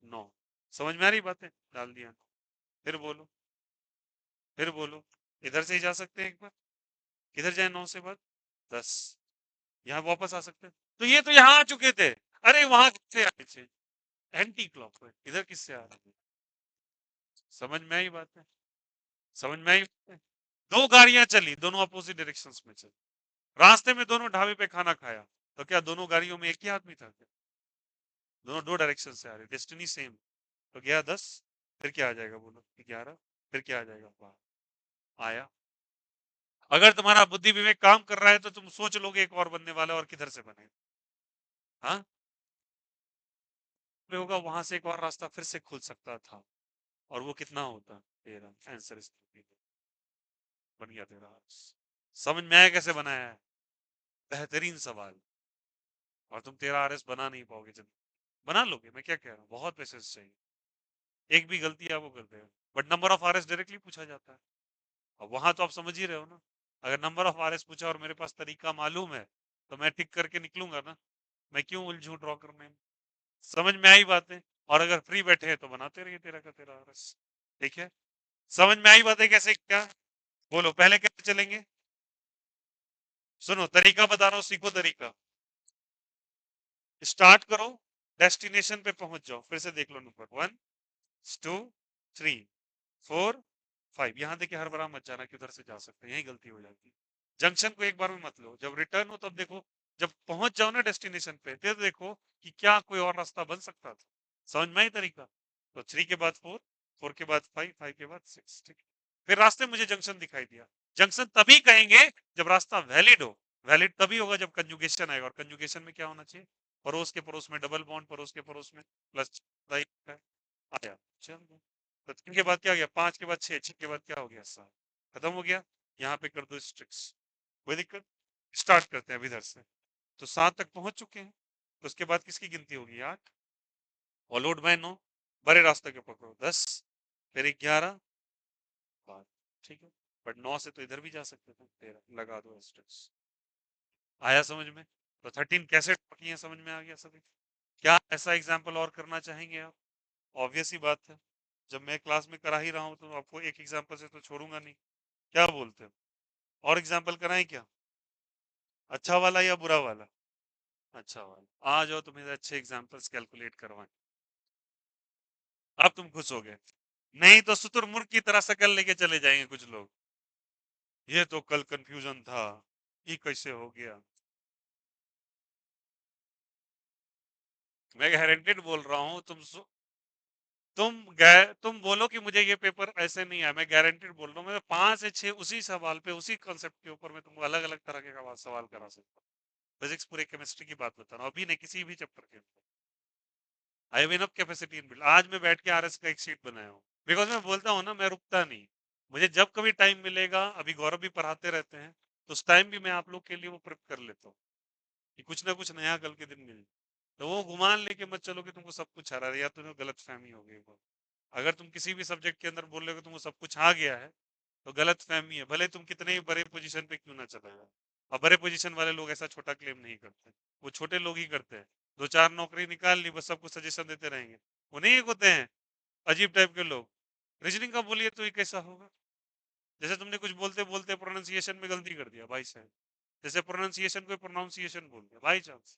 9, समझ में आ रही बातें, डाल दिया, फिर बोलो, फिर बोलो, इधर से ही जा सकते हैं एक बार, किधर जाए 9 से बाद 10, यहाँ वापस आ सकते हैं, तो ये तो यहाँ आ चुके थे, अरे वहां किससे आए थे, एंटी क्लॉकवाइज, इधर किससे आ रहे थे, समझ में आई बात है, समझ में आई बात है? दो गाड़ियां चली, दोनों अपोजिट डायरेक्शंस में चली, रास्ते में दोनों ढाबे पे खाना खाया, तो क्या दोनों गाड़ियों में एक ही आदमी था क्या? दोनों दो डायरेक्शन से आ रहे, डेस्टिनी सेम, तो गया 10, फिर क्या आ जाएगा बोलो, 11, फिर क्या आ जाएगा 12, आया। अगर तुम्हारा बुद्धि विवेक काम कर रहा है तो तुम सोच लोगे एक और बनने वाला, और किधर से बने, हाँ होगा, वहां से एक और रास्ता फिर से खुल सकता था, और वो कितना होता, 13, आंसर इज बन गया 13। समझ में आया कैसे बनाया है, बेहतरीन सवाल, और तुम 13 RS बना नहीं पाओगे, जब बना लोगे, मैं क्या कह रहा हूँ, बहुत पेशेंस चाहिए, एक भी गलती आप वो करते हो, but number of RS directly पूछा जाता है, अब वहां तो आप समझ ही रहे हो ना, अगर नंबर ऑफ RS पूछा और मेरे पास तरीका मालूम है तो मैं टिक करके निकलूंगा ना, मैं क्यों उलझू ड्रॉ करने में, समझ में आई बातें? और अगर फ्री बैठे हैं तो बनाते रहिए 13 का 13 RS, ठीक है, समझ में आई बातें कैसे क्या, बोलो पहले कैसे चलेंगे, सुनो तरीका बता रहा हूँ, सीखो तरीका, स्टार्ट करो, डेस्टिनेशन पे पहुंच जाओ, फिर से देख लो, नंबर 1 2 3 4 5, यहां देखिए हर बार मत जाना कि उधर से जा सकते हैं, यही गलती हो जाती है, जंक्शन को एक बार में मत लो, जब रिटर्न हो तब देखो, जब पहुंच जाओ ना डेस्टिनेशन पे, फिर देखो कि क्या कोई और रास्ता बन सकता था, समझ में आई तरीका, तो 3 के बाद 4, 4 के बाद 5, 5 के बाद 6, ठीक है, फिर रास्ते में मुझे जंक्शन दिखाई दिया, जंक्शन तभी कहेंगे जब रास्ता वैलिड हो, वैलिड तभी होगा जब कंजुगेशन आएगा, और कंजुगेशन में क्या होना चाहिए, पड़ोस के पड़ोस में डबल बॉन्ड, पड़ोस के पड़ोस में प्लस, आया, चल, तो 3 के बाद क्या हो गया, 5 के बाद 6, 6 के बाद क्या हो गया 7, खत्म हो गया, यहाँ पे कर दो स्ट्रिक्स, कोई दिक्कत, स्टार्ट करते हैं अब इधर से, तो 7 तक पहुंच चुके हैं, तो उसके बाद किसकी गिनती होगी, 8, फॉलोड बाय 9, बड़े रास्ते के पकड़ो 10, फिर 11, 12, ठीक है, बट 9 से तो इधर भी जा सकते थे, 13 लगा दो स्ट्रिक्स, आया समझ में, तो 13 कैसे किए समझ में आ गया सभी, क्या ऐसा एग्जाम्पल और करना चाहेंगे आप? ऑब्वियस ही बात है, जब मैं क्लास में करा ही रहा हूँ तो आपको एक एग्जाम्पल से तो छोड़ूंगा नहीं। क्या बोलते हो, और एग्जाम्पल कराएं क्या? अच्छा वाला या बुरा वाला? अच्छा वाला, आ जाओ तुम्हें अच्छे एग्जाम्पल्स कैलकुलेट करवाएं। अब तुम खुश हो गए, नहीं तो शुतुरमुर्ग की तरह शकल लेके चले जाएंगे कुछ लोग, ये तो कल कंफ्यूजन था, ये कैसे हो गया। मैं गारंटेड बोल रहा हूँ, तुम बोलो कि मुझे ये पेपर ऐसे नहीं है, मैं गारंटेड बोल रहा हूँ, मैं 5 से 6 उसी सवाल पे उसी कॉन्सेप्ट के ऊपर मैं तुमको अलग अलग तरह के सवाल करा सकता हूँ। फिजिक्स पूरे केमिस्ट्री की बात बता रहा हूँ, अभी नहीं, किसी भी चैप्टर के ऊपर। I have enough capacity in build. आज मैं बैठ के आरएस का एक शीट बनाया हूँ, बिकॉज मैं बोलता हूँ ना, मैं रुकता नहीं। मुझे जब कभी टाइम मिलेगा, अभी गौरव भी पढ़ाते रहते हैं, तो उस टाइम भी मैं आप लोग के लिए वो प्रेप कर लेता हूँ कि कुछ ना कुछ नया कल के दिन मिले। तो वो गुमान लेके मत चलो कि तुमको सब कुछ आ रहा है, या तुम्हें गलत फहमी हो गई। अगर तुम किसी भी सब्जेक्ट के अंदर बोल रहे हो कि तुमको सब कुछ आ गया है, तो गलत फहमी है, भले तुम कितने ही बड़े पोजीशन पे क्यों ना चले जाओ। और बड़े पोजीशन वाले लोग ऐसा छोटा क्लेम नहीं करते, वो छोटे लोग ही करते हैं। 2 4 नौकरी निकाल ली, बस सबको सजेशन देते रहेंगे, वो नहीं होते हैं अजीब टाइप के लोग। रीजनिंग का बोलिए तो ये कैसा होगा? जैसे तुमने कुछ बोलते बोलते प्रोनाउंसिएशन में गलती कर दिया भाई साहब, जैसे प्रोनाउंसिएशन को प्रोनाउंसिएशन बोल दिया बाई चांस,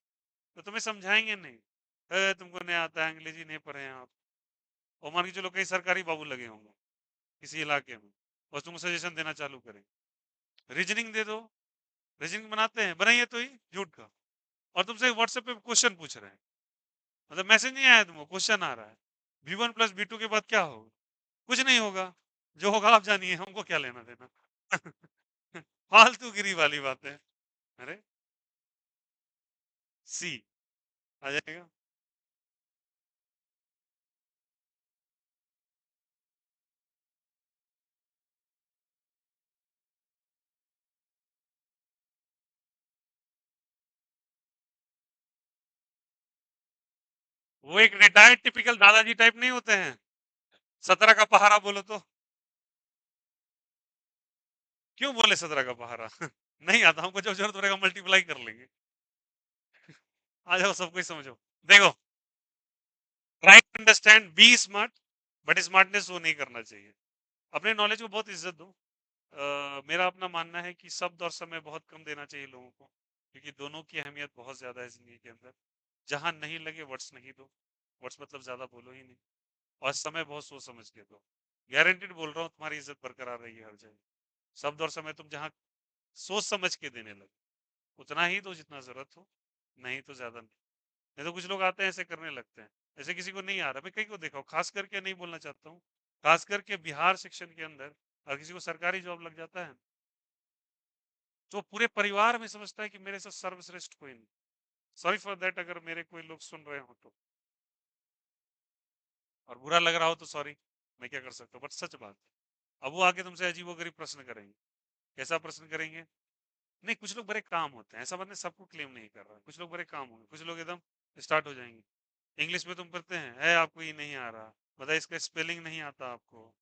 तो तुम्हें समझाएंगे नहीं। तुमको नहीं आता है, अंग्रेजी नहीं पढ़े हैं आप, और मान के चलो कई सरकारी बाबू लगे होंगे किसी इलाके में, बस तुमको सजेशन देना चालू करें, रीजनिंग दे दो। रीजनिंग बनाते हैं, बनाइए तो ही झूठ का। और तुमसे व्हाट्सएप पे क्वेश्चन पूछ रहे हैं, मतलब मैसेज नहीं आया तुमको, क्वेश्चन आ रहा है, V1 + V2 के बाद क्या होगा? कुछ नहीं होगा, जो होगा आप जानिए, हमको क्या लेना देना। फालतू गिरी वाली बात है। अरे सी आ जाएगा। वो एक रिटायर्ड टिपिकल दादाजी टाइप नहीं होते हैं, 17 का पहाड़ा बोलो तो। क्यों बोले 17 का पहाड़ा? नहीं आता हमको, जब जरूरत पड़ेगा मल्टीप्लाई कर लेंगे। आ जाओ, सब कुछ समझो। देखो, try to understand, be smart, but smartness वो नहीं करना चाहिए। अपने नॉलेज को बहुत इज्जत दो। मेरा अपना मानना है कि शब्द और समय बहुत कम देना चाहिए लोगों को, क्योंकि दोनों की अहमियत बहुत ज्यादा है जिंदगी के अंदर। जहां नहीं लगे वर्ड्स नहीं दो, वर्ड्स मतलब ज्यादा बोलो ही नहीं, और समय बहुत सोच समझ के दो। गारंटीड बोल रहा हूँ, तुम्हारी इज्जत बरकरार रहेगी हर जगह। शब्द और समय तुम जहाँ सोच समझ के देने लगे, उतना ही दो जितना जरूरत हो, नहीं तो ज्यादा नहीं। नहीं तो कुछ लोग आते हैं ऐसे करने लगते हैं, ऐसे किसी को नहीं आ रहा। मैं कई को देखा हूँ, खास करके नहीं बोलना चाहता हूँ, खास करके बिहार सेक्शन के अंदर, अगर किसी को सरकारी जॉब लग जाता है, तो पूरे परिवार में समझता है कि मेरे से सर्वश्रेष्ठ कोई नहीं। सॉरी फॉर दैट, अगर मेरे कोई लोग सुन रहे हो तो, और बुरा लग रहा हो तो सॉरी, मैं क्या कर सकता हूँ, बट सच बात है। अब वो आके तुमसे अजीबोगरीब प्रश्न करेंगे। कैसा प्रश्न करेंगे? नहीं, कुछ लोग बड़े काम होते हैं, ऐसा मतलब सबको क्लेम नहीं कर रहा, कुछ लोग बड़े काम होंगे, कुछ लोग एकदम स्टार्ट हो जाएंगे। इंग्लिश में तुम पढ़ते हैं, है आपको ये नहीं आ रहा, बताइए इसका स्पेलिंग नहीं आता आपको,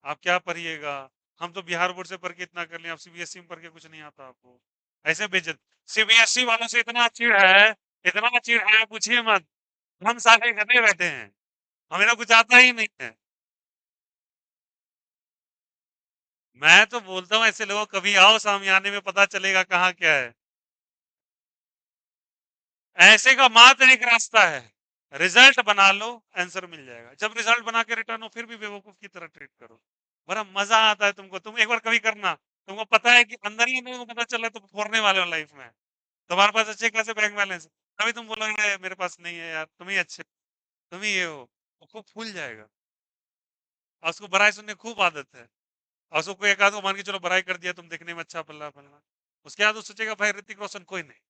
आप क्या पढ़िएगा? हम तो बिहार बोर्ड से पढ़ के इतना कर लिया, आप सीबीएसई में पढ़ के कुछ नहीं आता आपको। ऐसे बेइज्जत। सीबीएसई वालों से इतना चिढ़ है, इतना चिढ़ है पूछिए मत। हम सारे गधे बैठे हैं, हमें तो कुछ आता ही नहीं है। मैं तो बोलता हूँ ऐसे लोगों, कभी आओ सामने में, पता चलेगा कहाँ क्या है। ऐसे का मात्र एक रास्ता है, रिजल्ट बना लो, आंसर मिल जाएगा। जब रिजल्ट बना के रिटर्न हो, फिर भी बेवकूफ की तरह ट्रीट करो, बड़ा मजा आता है तुमको। तुम एक बार कभी करना, तुमको पता है कि अंदर ही तुमको पता चला तुम फोड़ने वाले हो लाइफ में, तुम्हारे पास अच्छे खासे बैंक बैलेंस है, तभी तुम बोलोगे मेरे पास नहीं है यार, तुम ही अच्छे, तुम ही ये हो, वो खूब फूल जाएगा। और उसको बड़ाई सुनने खूब आदत है, और उसको कोई एक आध को मान के चलो बड़ाई कर दिया, तुम देखने में अच्छा पल्ला पल्ला, उसके बाद वो सोचेगा भाई ऋतिक रोशन कोई नहीं,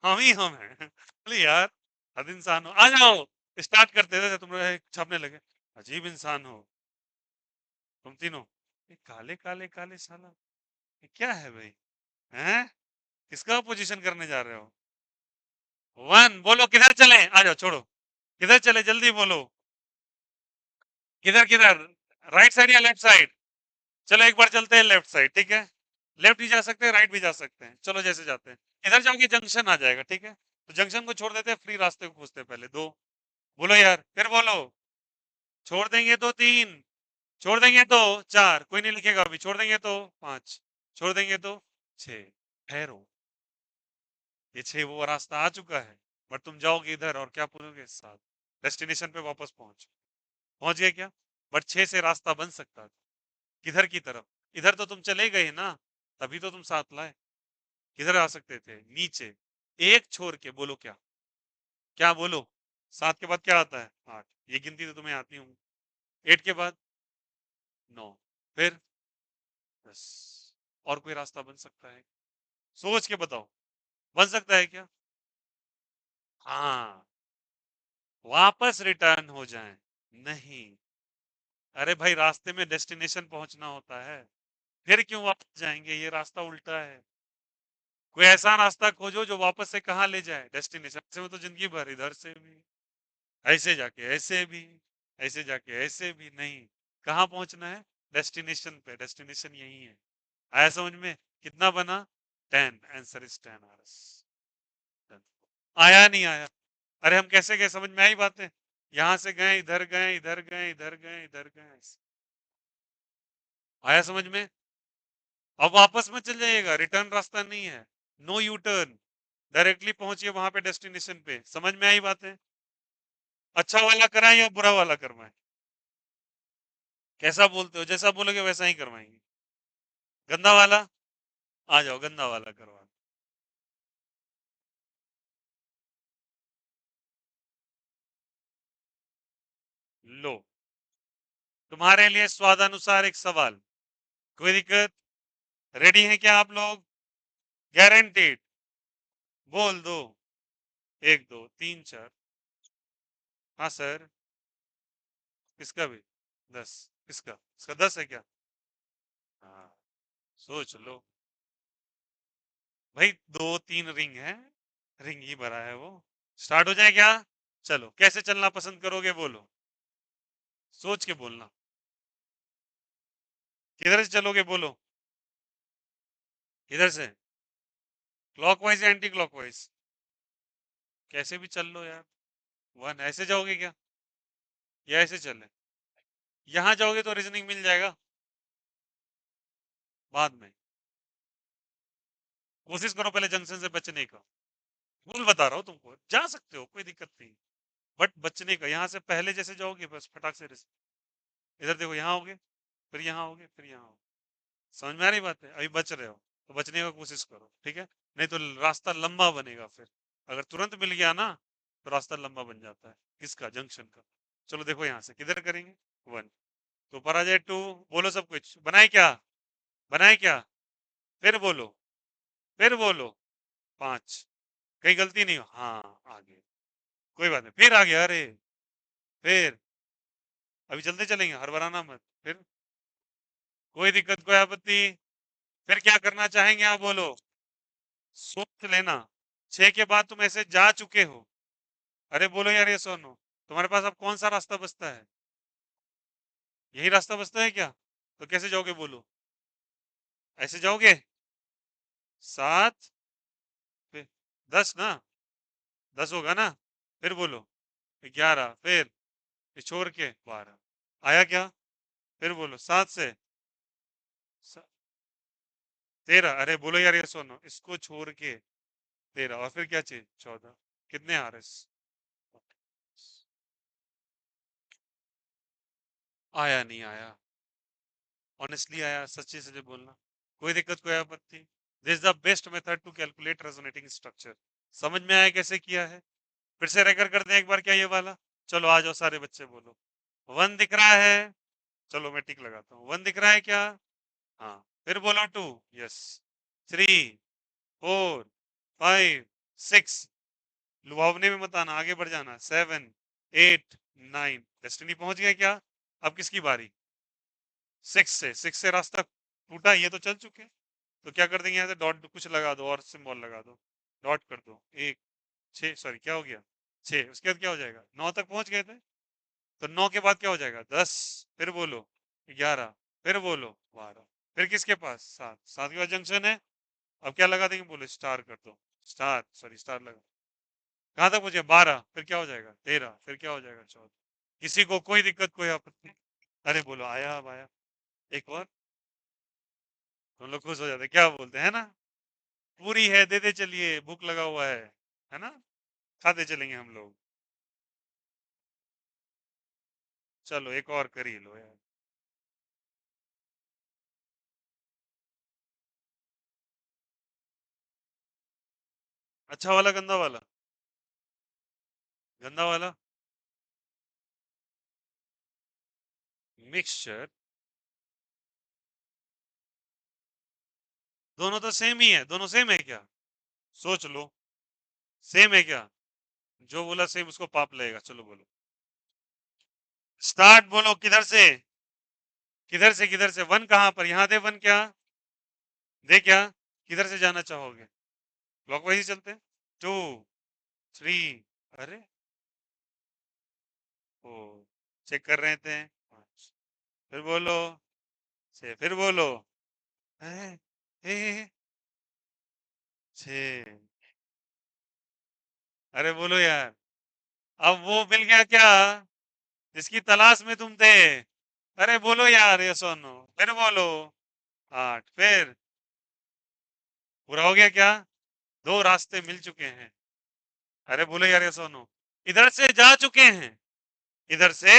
हम ही हम हैं। बोले यार, हद इंसान हो, आ जाओ, स्टार्ट करते थे तुम लोग छापने लगे। अजीब इंसान हो तुम तीनों, ये काले काले काले साला, ये क्या है भाई? हैं? किसका पोजीशन करने जा रहे हो? वन बोलो, किधर चले? आ जाओ, छोड़ो, किधर चले जल्दी बोलो, किधर किधर? राइट साइड या लेफ्ट साइड? चलो एक बार चलते हैं लेफ्ट साइड, ठीक है? लेफ्ट भी जा सकते हैं, राइट भी जा सकते हैं, चलो जैसे जाते हैं। इधर जाओगे जंक्शन आ जाएगा, ठीक है? तो जंक्शन को छोड़ देते हैं, फ्री रास्ते को खोजते हैं पहले दो, बोलो यार, फिर बोलो। छोड़ देंगे तो 3, छोड़ देंगे तो 4, कोई नहीं लिखेगा अभी, छोड़ देंगे तो 5, छोड़ देंगे तो 6। ठहरो, ये 6 वो रास्ता आ चुका है, बट तुम जाओगे इधर और क्या पूछोगे? 7। डेस्टिनेशन पे वापस पहुंच गए क्या? बट 6 से रास्ता बन सकता था। किधर की तरफ? इधर तो तुम चले गए ना, तभी तो तुम 7 लाए। किधर आ सकते थे? नीचे। एक छोड़ के बोलो क्या? क्या बोलो? 7 के बाद क्या आता है? 8। ये गिनती तो तुम्हें आती होंगी। 8 के बाद 9, फिर 10। और कोई रास्ता बन सकता है? सोच के बताओ, बन सकता है क्या? हाँ, वापस रिटर्न हो जाएं। नहीं, अरे भाई रास्ते में डेस्टिनेशन पहुंचना होता है, फिर क्यों वापस जाएंगे? ये रास्ता उल्टा है। कोई ऐसा रास्ता खोजो जो वापस से कहाँ ले जाए? डेस्टिनेशन से। में तो जिंदगी भर इधर से भी, ऐसे जाके ऐसे भी, ऐसे जाके ऐसे भी नहीं। कहाँ पहुंचना है? डेस्टिनेशन पे। डेस्टिनेशन यही है। आया समझ में? कितना बना? 10। Answer is 10 hours. आया नहीं आया? अरे हम कैसे गए? समझ में आई बातें? यहां से गए, इधर गए, इधर गए, इधर गए, इधर गए। आया समझ में? अब वापस मत चल जाइएगा, रिटर्न रास्ता नहीं है। नो यू टर्न, डायरेक्टली पहुंचिए वहां पे डेस्टिनेशन पे। समझ में आई बातें? अच्छा वाला कराएं या बुरा वाला करवाएं? कैसा बोलते हो? जैसा बोलोगे वैसा ही करवाएंगे। गंदा वाला? आ जाओ, गंदा वाला करवा। लो, तुम्हारे लिए स्वादानुसार एक सवाल। कोई दिक्कत? रेडी हैं क्या आप लोग? गारंटीड? बोल दो। 1 2 3 4। हाँ सर। किसका भी? 10। किसका? इसका 10 है क्या? हाँ, सोच लो भाई। 2 3 रिंग है, रिंग ही भरा है वो। स्टार्ट हो जाए क्या? चलो, कैसे चलना पसंद करोगे बोलो? सोच के बोलना। किधर से चलोगे बोलो? किधर से? क्लॉकवाइज या एंटी क्लॉकवाइज? कैसे भी चल लो यार। 1। ऐसे जाओगे क्या? या ऐसे चले? यहां जाओगे तो रीजनिंग मिल जाएगा बाद में। कोशिश करो पहले जंक्शन से बचने का। भूल बता रहा हूँ तुमको, जा सकते हो, कोई दिक्कत नहीं। बट बचने का, यहाँ से पहले जैसे जाओगे बस फटाक से इधर देखो, यहाँ होगे, फिर यहाँ होगे, फिर यहाँ होगे। समझ में आ रही बात है? अभी बच रहे हो तो बचने का कोशिश करो, ठीक है? नहीं तो रास्ता लंबा बनेगा फिर। अगर तुरंत मिल गया ना तो रास्ता लंबा बन जाता है। किसका? जंक्शन का। चलो देखो यहाँ से किधर करेंगे? 1। तो ऊपर आ जाए 2। बोलो सब कुछ बनाए क्या? बनाए क्या? फिर बोलो, फिर बोलो। 5। कहीं गलती नहीं हो? हाँ, आगे। कोई बात नहीं, फिर आ गया। अरे फिर अभी चलते चलेंगे, हड़बड़ाना मत। फिर कोई दिक्कत, कोई आपत्ति? फिर क्या करना चाहेंगे आप बोलो? सोच लेना। 6 के बाद तुम ऐसे जा चुके हो। अरे बोलो यार, ये सुनो, तुम्हारे पास अब कौन सा रास्ता बचता है? यही रास्ता बचता है क्या? तो कैसे जाओगे बोलो? ऐसे जाओगे? 7, फिर 10 ना? 10 होगा ना? फिर बोलो 11, फिर ये छोड़ के 12। आया क्या? फिर बोलो 7 से 13। अरे बोलो यार, ये सुनो, इसको छोड़ के 13, और फिर क्या चाहिए? 14। कितने आ रहे? आया नहीं आया? ऑनेस्टली आया? सच्ची सच्ची बोलना। कोई दिक्कत, कोई आपत्ति? This is the best method to calculate resonating structure. समझ में आया कैसे किया है? फिर से रेकर करते हैं एक बार क्या ये वाला। चलो आ जाओ सारे बच्चे, बोलो। 1 दिख रहा है? चलो मैं टिक लगाता हूँ। 1 दिख रहा है क्या? हाँ। फिर बोलो 2। यस। 3 4 5 6। लुभावने में मत आना, आगे बढ़ जाना। 7 8 9। डेस्टिनी पहुंच गए क्या? अब किसकी बारी? 6 से रास्ता टूटा, ये तो चल चुके। तो क्या कर देंगे? यहाँ से डॉट कुछ लगा दो और सिंबल लगा दो। डॉट कर दो। 1 6, सॉरी क्या हो गया? 6। उसके बाद क्या हो जाएगा? 9 तक पहुंच गए थे, तो 9 के बाद क्या हो जाएगा? 10। फिर बोलो 11। फिर बोलो 12। फिर किसके पास? 7। 7 के बाद जंक्शन है। अब क्या लगा देंगे बोलो? स्टार कर दो। स्टार, सॉरी स्टार लगा। कहां तक पहुंचे? 12, फिर क्या हो जाएगा? 13, फिर क्या हो जाएगा? 14। किसी को कोई दिक्कत, कोई आपत्ति? अरे बोलो, आया अब आया। एक और, हम लोग खुश हो जाते, क्या बोलते हैं ना? पूरी है, देते चलिए, भूख लगा हुआ है ना? खाते चलेंगे हम लोग। चलो एक और कर ही लो यार। अच्छा वाला, गंदा वाला? गंदा वाला मिक्सचर। दोनों तो सेम ही है, दोनों सेम है क्या? सोच लो, सेम है क्या? जो बोला सेम उसको पाप लगेगा। चलो बोलो, स्टार्ट, बोलो किधर से? किधर से? किधर से? वन कहां पर? यहां दे वन, क्या दे? क्या किधर से जाना चाहोगे? क्लॉकवाइज ही चलते हैं। 2, 3, अरे ओ, चेक कर रहे थे। 5, फिर बोलो। 6, फिर बोलो। ए, ए, 6, अरे बोलो यार। अब वो मिल गया क्या जिसकी तलाश में तुम थे? अरे बोलो यार, ये सोनो, फिर बोलो। 8, फिर पूरा हो गया क्या? दो रास्ते मिल चुके हैं। अरे बोलो यार, ये सोनो, इधर से जा चुके हैं, इधर से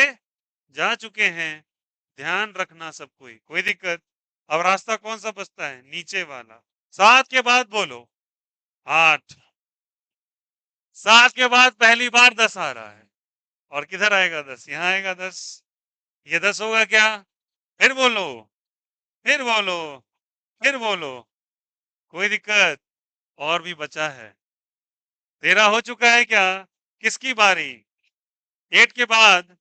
जा चुके हैं। ध्यान रखना सब, कोई दिक्कत? अब रास्ता कौन सा बचता है? नीचे वाला। 7 के बाद बोलो। 8, 7 के बाद पहली बार 10 आ रहा है। और किधर आएगा 10? यहाँ आएगा 10। ये 10 होगा क्या? फिर बोलो, फिर बोलो, फिर बोलो। कोई दिक्कत? और भी बचा है। 13 हो चुका है क्या? किसकी बारी? 8 के बाद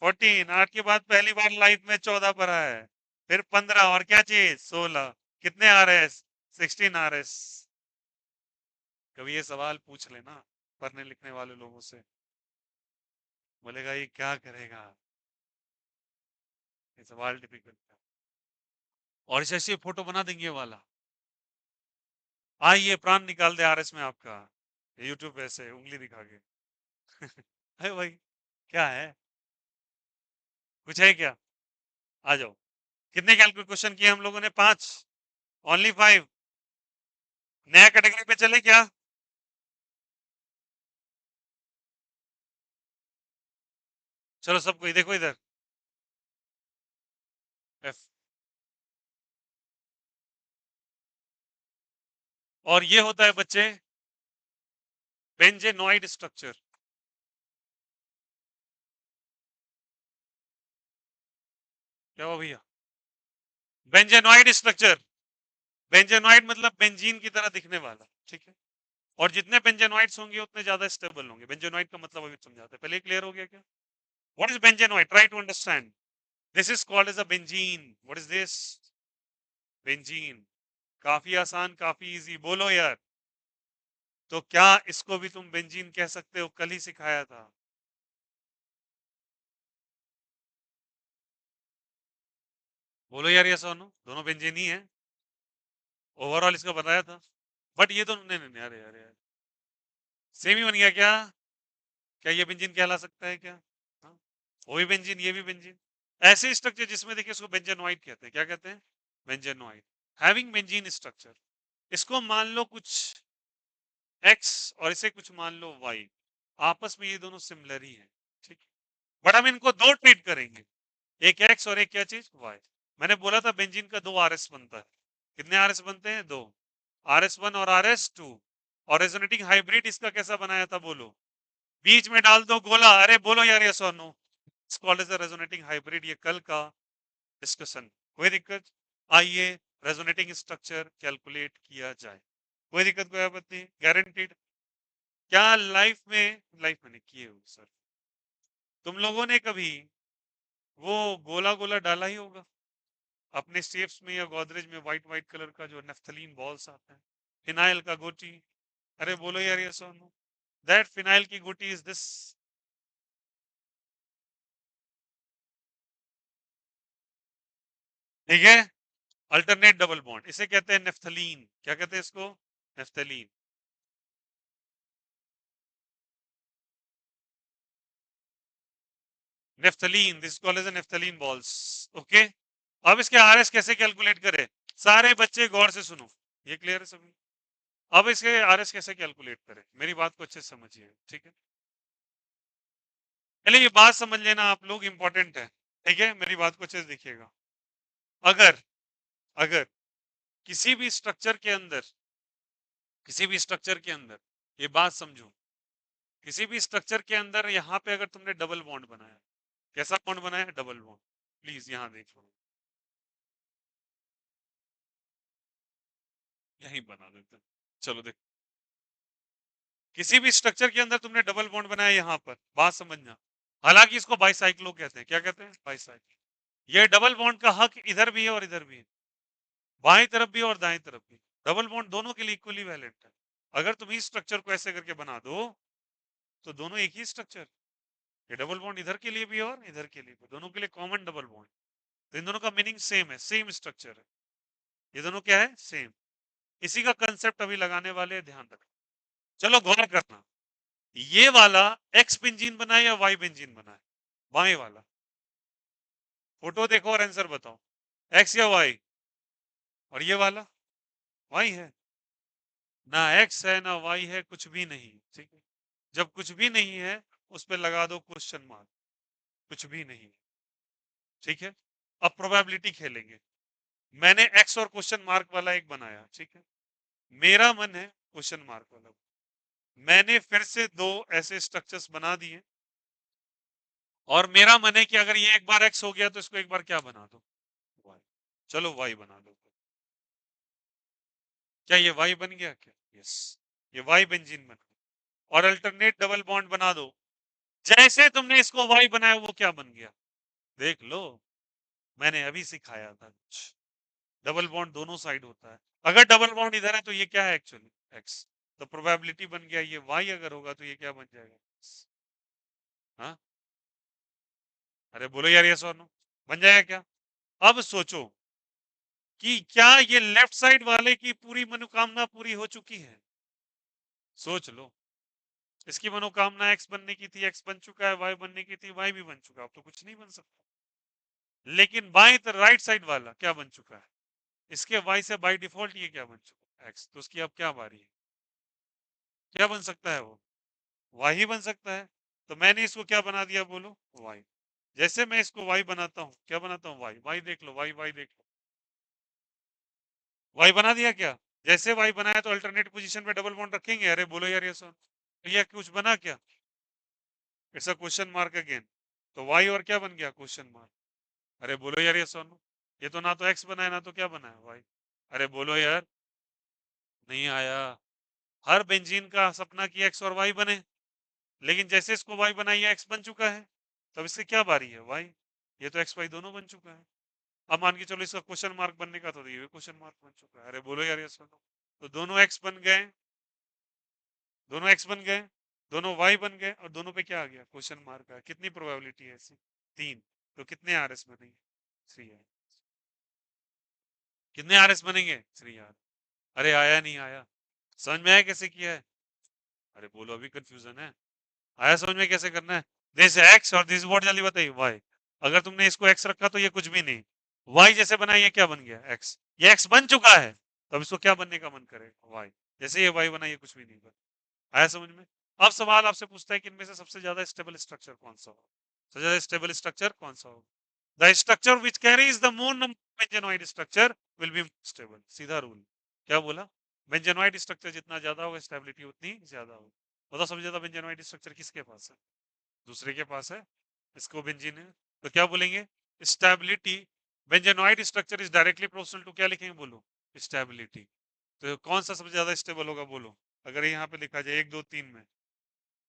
14, 8 के बाद पहली बार लाइफ में 14 पर है। फिर 15, और क्या चीज? 16। कितने आ रहे हैं? 16 आ रहे। कभी ये सवाल पूछ लेना पढ़ने लिखने वाले लोगों से, बोलेगा ये क्या करेगा, ये सवाल डिफिकल्ट है। और इसे ऐसे फोटो बना देंगे ये वाला। आइए प्राण निकाल दे आरएस में आपका, यूट्यूब पे ऐसे उंगली दिखा के। अरे भाई, क्या है? कुछ है क्या? आ जाओ। कितने कैलकुलेट क्वेश्चन किए हम लोगों ने? 5, ओनली 5। नया कैटेगरी पे चले क्या? चलो सबको देखो इधर। एफ। और ये होता है बच्चे बेंजेनॉइड स्ट्रक्चर। क्या हुआ भैया? Benzenoid structure. बेंजेनॉइड मतलब बेंजीन की तरह दिखने वाला, ठीक है। और जितने बेंजेनॉइड्स होंगे उतने ज्यादा स्टेबल होंगे। बेंजेनॉइड का मतलब अभी समझाते हैं, पहले क्लियर हो गया क्या? What is benzenoid? Try to understand. This is called as a benzene. What is this? Benzene. काफी आसान, काफी इजी, बोलो यार। तो क्या इसको भी तुम बेंजीन कह सकते हो? कल ही सिखाया था। बोलो यार, ये सोनो, दोनों बेंजीन ही है। ओवरऑल इसका बताया था। बट ये तो नहीं नहीं नहीं, अरे अरे, सेम ही बन गया क्या? क्या ये बेंजीन कहला सकता है क्या? हाँ? वो भी बेंजीन, ये भी बेंजीन। ऐसे स्ट्रक्चर जिसमें देखिए उसको बेंजेनॉइड कहते हैं। क्या कहते हैं? बेंजेनॉइड। Having benzene structure. इसको मान लो कुछ एक्स और इसे कुछ मान लो वाई। आपस में ये दोनों सिमिलर ही हैं, ठीक है। बट हम इनको दो ट्रीट करेंगे, एक एक्स और एक क्या चीज? वाई। मैंने बोला था बेंजीन का 2 आरएस बनता है। कितने आरएस बनते हैं? 2। RS1 और RS2। और रेजोनेटिंग हाइब्रिड इसका कैसा बनाया था बोलो? बीच में डाल दो गोला। अरे बोलो यार, यस और no. It's called as a resonating hybrid. ये कल का डिस्कशन। कोई दिक्कत? आइए रेजोनेटिंग स्ट्रक्चर कैलकुलेट किया जाए। कोई दिक्कत, कोई आपत्ति? गारंटीड। क्या लाइफ में नहीं किए हो सर? तुम लोगों ने कभी वो गोला गोला डाला ही होगा अपने सेफ्स में या गोदरेज में, व्हाइट व्हाइट कलर का जो नेफ्थलीन बॉल्स आते हैं, फिनाइल का गोटी। अरे बोलो यार, ये सोनो, दैट फिनाइल की गोटी इज दिस। ठीक है। अल्टरनेट डबल बॉन्ड, इसे कहते हैं नेफ्थलीन। क्या कहते हैं इसको? Naphthalene. Naphthalene, this called as naphthalene balls. Okay, अब इसके आरएस कैसे कैलकुलेट करें? सारे बच्चे गौर से सुनो, ये क्लियर है सभी? अब इसके आरएस कैसे कैलकुलेट करें, मेरी बात को अच्छे से समझिए, ठीक है? पहले ये बात समझ लेना आप लोग, इंपॉर्टेंट है, ठीक है? मेरी बात को अच्छे से देखिएगा। अगर अगर किसी भी स्ट्रक्चर के अंदर, किसी भी स्ट्रक्चर के अंदर, ये बात समझो, किसी भी स्ट्रक्चर के अंदर यहाँ पे अगर तुमने डबल बॉन्ड बनाया, कैसा बॉन्ड बनाया? Double bond. प्लीज यहाँ देखो, यही बना देते हैं। चलो देखो, किसी भी स्ट्रक्चर के अंदर तुमने डबल बॉन्ड बनाया यहाँ पर, बात समझना। हालांकि इसको बाइसाइक्लो कहते हैं, क्या कहते हैं? बाइसाइक्लो। ये डबल बॉन्ड का हक इधर भी है और इधर भी है, बाएं तरफ भी और दाएं तरफ भी। डबल बॉन्ड दोनों के लिए इक्वली वैलेंट है। अगर तुम इस स्ट्रक्चर को ऐसे करके बना दो तो दोनों एक ही स्ट्रक्चर, ये डबल बॉन्ड इधर के लिए भी है और इधर के लिए भी, दोनों के लिए कॉमन डबल बॉन्ड। तो इन दोनों का मीनिंग सेम है, सेम स्ट्रक्चर है, ये दोनों क्या है? सेम। इसी का कंसेप्ट अभी लगाने वाले हैं, ध्यान रखना। चलो गौर करना, ये वाला एक्स बेंजीन बना है या वाई बेंजीन बना है? बाएं वाला। फोटो देखो और आंसर बताओ, एक्स या वाई? और ये वाला वाई है ना, एक्स है ना वाई है, कुछ भी नहीं, ठीक है? जब कुछ भी नहीं है उस पर लगा दो क्वेश्चन मार्क, कुछ भी नहीं, ठीक है? अब प्रोबेबिलिटी खेलेंगे। मैंने एक्स और क्वेश्चन मार्क वाला एक बनाया, ठीक है? मेरा मन है क्वेश्चन मार्क वाला, मैंने फिर से दो ऐसे स्ट्रक्चर्स बना दिए और मेरा मन है कि अगर ये एक बार एक्स हो गया तो इसको एक बार क्या बना दो? वाई। चलो वाई बना दो। क्या ये वाई बन गया क्या? यस, ये वाई बेंजीन बन गया। और अल्टरनेट डबल बॉन्ड बना दो, जैसे तुमने इसको वाई बनाया वो क्या बन गया? देख लो, मैंने अभी सिखाया था कुछ। डबल बॉन्ड दोनों साइड होता है, अगर डबल बॉन्ड इधर है तो ये क्या है? Actually x. तो प्रोबेबिलिटी बन गया ये वाई, अगर होगा तो ये क्या बन जाएगा? हाँ, अरे बोलो यार, यस और नो बन जाएगा क्या? अब सोचो कि क्या ये लेफ्ट साइड वाले की पूरी मनोकामना पूरी हो चुकी है? सोच लो, इसकी मनोकामना एक्स बनने की थी, एक्स बन चुका है, वाई बनने की थी, वाई भी बन चुका है, अब तो कुछ नहीं बन सकता। लेकिन बाएं राइट साइड वाला क्या बन चुका है? इसके वाई से बाय डिफॉल्ट ये क्या बन चुका है? एक्स। तो उसकी अब क्या बारी है? क्या बन सकता है वो? वाई ही बन सकता है। तो मैंने इसको क्या बना दिया बोलो? वाई। जैसे मैं इसको वाई बनाता हूँ, क्या बनाता हूँ? वाई। वाई देख लो, वाई वाई देख लो, वाई बना दिया क्या? जैसे वाई बनाया तो अल्टरनेट पोजीशन पे डबल बॉन्ड रखेंगे, अरे बोलो यार ये सुन, तो ये कुछ बना क्या? It's a question mark again. तो वाई और क्या बन गया? Question mark. अरे बोलो यार ये सुन, ये तो ना तो एक्स बना है ना तो क्या बना है? वाई। अरे बोलो यार, नहीं आया। हर बेंजीन का सपना कि एक्स और वाई बने, लेकिन जैसे इसको वाई बनाइए एक्स बन चुका है, तब इससे क्या बारी है? वाई। ये तो एक्स वाई दोनों बन चुका है। अब मान के चलो इसका क्वेश्चन मार्क बनने का, तो ये भी क्वेश्चन मार्क बन चुका है। अरे बोलो यार ये सुनो, तो दोनों एक्स बन गए, दोनों एक्स बन गए, दोनों वाई बन गए, और दोनों पे क्या आ गया? Question mark. है कितनी प्रोबेबिलिटी है ऐसी? 3। तो कितने आर एस बनेंगे? 3 आर। कितने आर एस बनेंगे? 3 आर। अरे आया नहीं आया? समझ में आया कैसे किया है? अरे बोलो, अभी कंफ्यूजन है? आया समझ में कैसे करना है? दिस एक्स और दिस व्हाट जल्दी बताइए? वाई। अगर तुमने इसको एक्स रखा तो ये कुछ भी नहीं, वाई जैसे बना ये क्या बन गया? एक्स। ये एक्स बन चुका है, तब इसको क्या बनने का मन करे? वाई। जैसे ये वाई बना ये कुछ भी नहीं बना। आया समझ में? अब सवाल आपसे पूछता है कि इनमें से सबसे ज्यादा स्टेबल स्ट्रक्चर कौन सा हो? सबसे ज्यादा स्टेबल स्ट्रक्चर कौन सा हो? The structure which carries the more number of benzenoid structure will be stable. सीधा रूल। क्या बोला? बेंजेनॉइड स्ट्रक्चर जितना ज्यादा होगा स्टेबिलिटी उतनी ज्यादा होगी। बताओ सबसे ज्यादा बेंजेनॉइड स्ट्रक्चर किसके पास है? दूसरे के पास है, इसको बेंजीन है। तो क्या बोलेंगे? Stability. Benzenoid structure is directly proportional to, क्या लिखेंगे बोलो? स्टेबिलिटी। तो कौन सा सबसे ज्यादा स्टेबल होगा बोलो? अगर यहाँ पे लिखा जाए 1 2 3 में,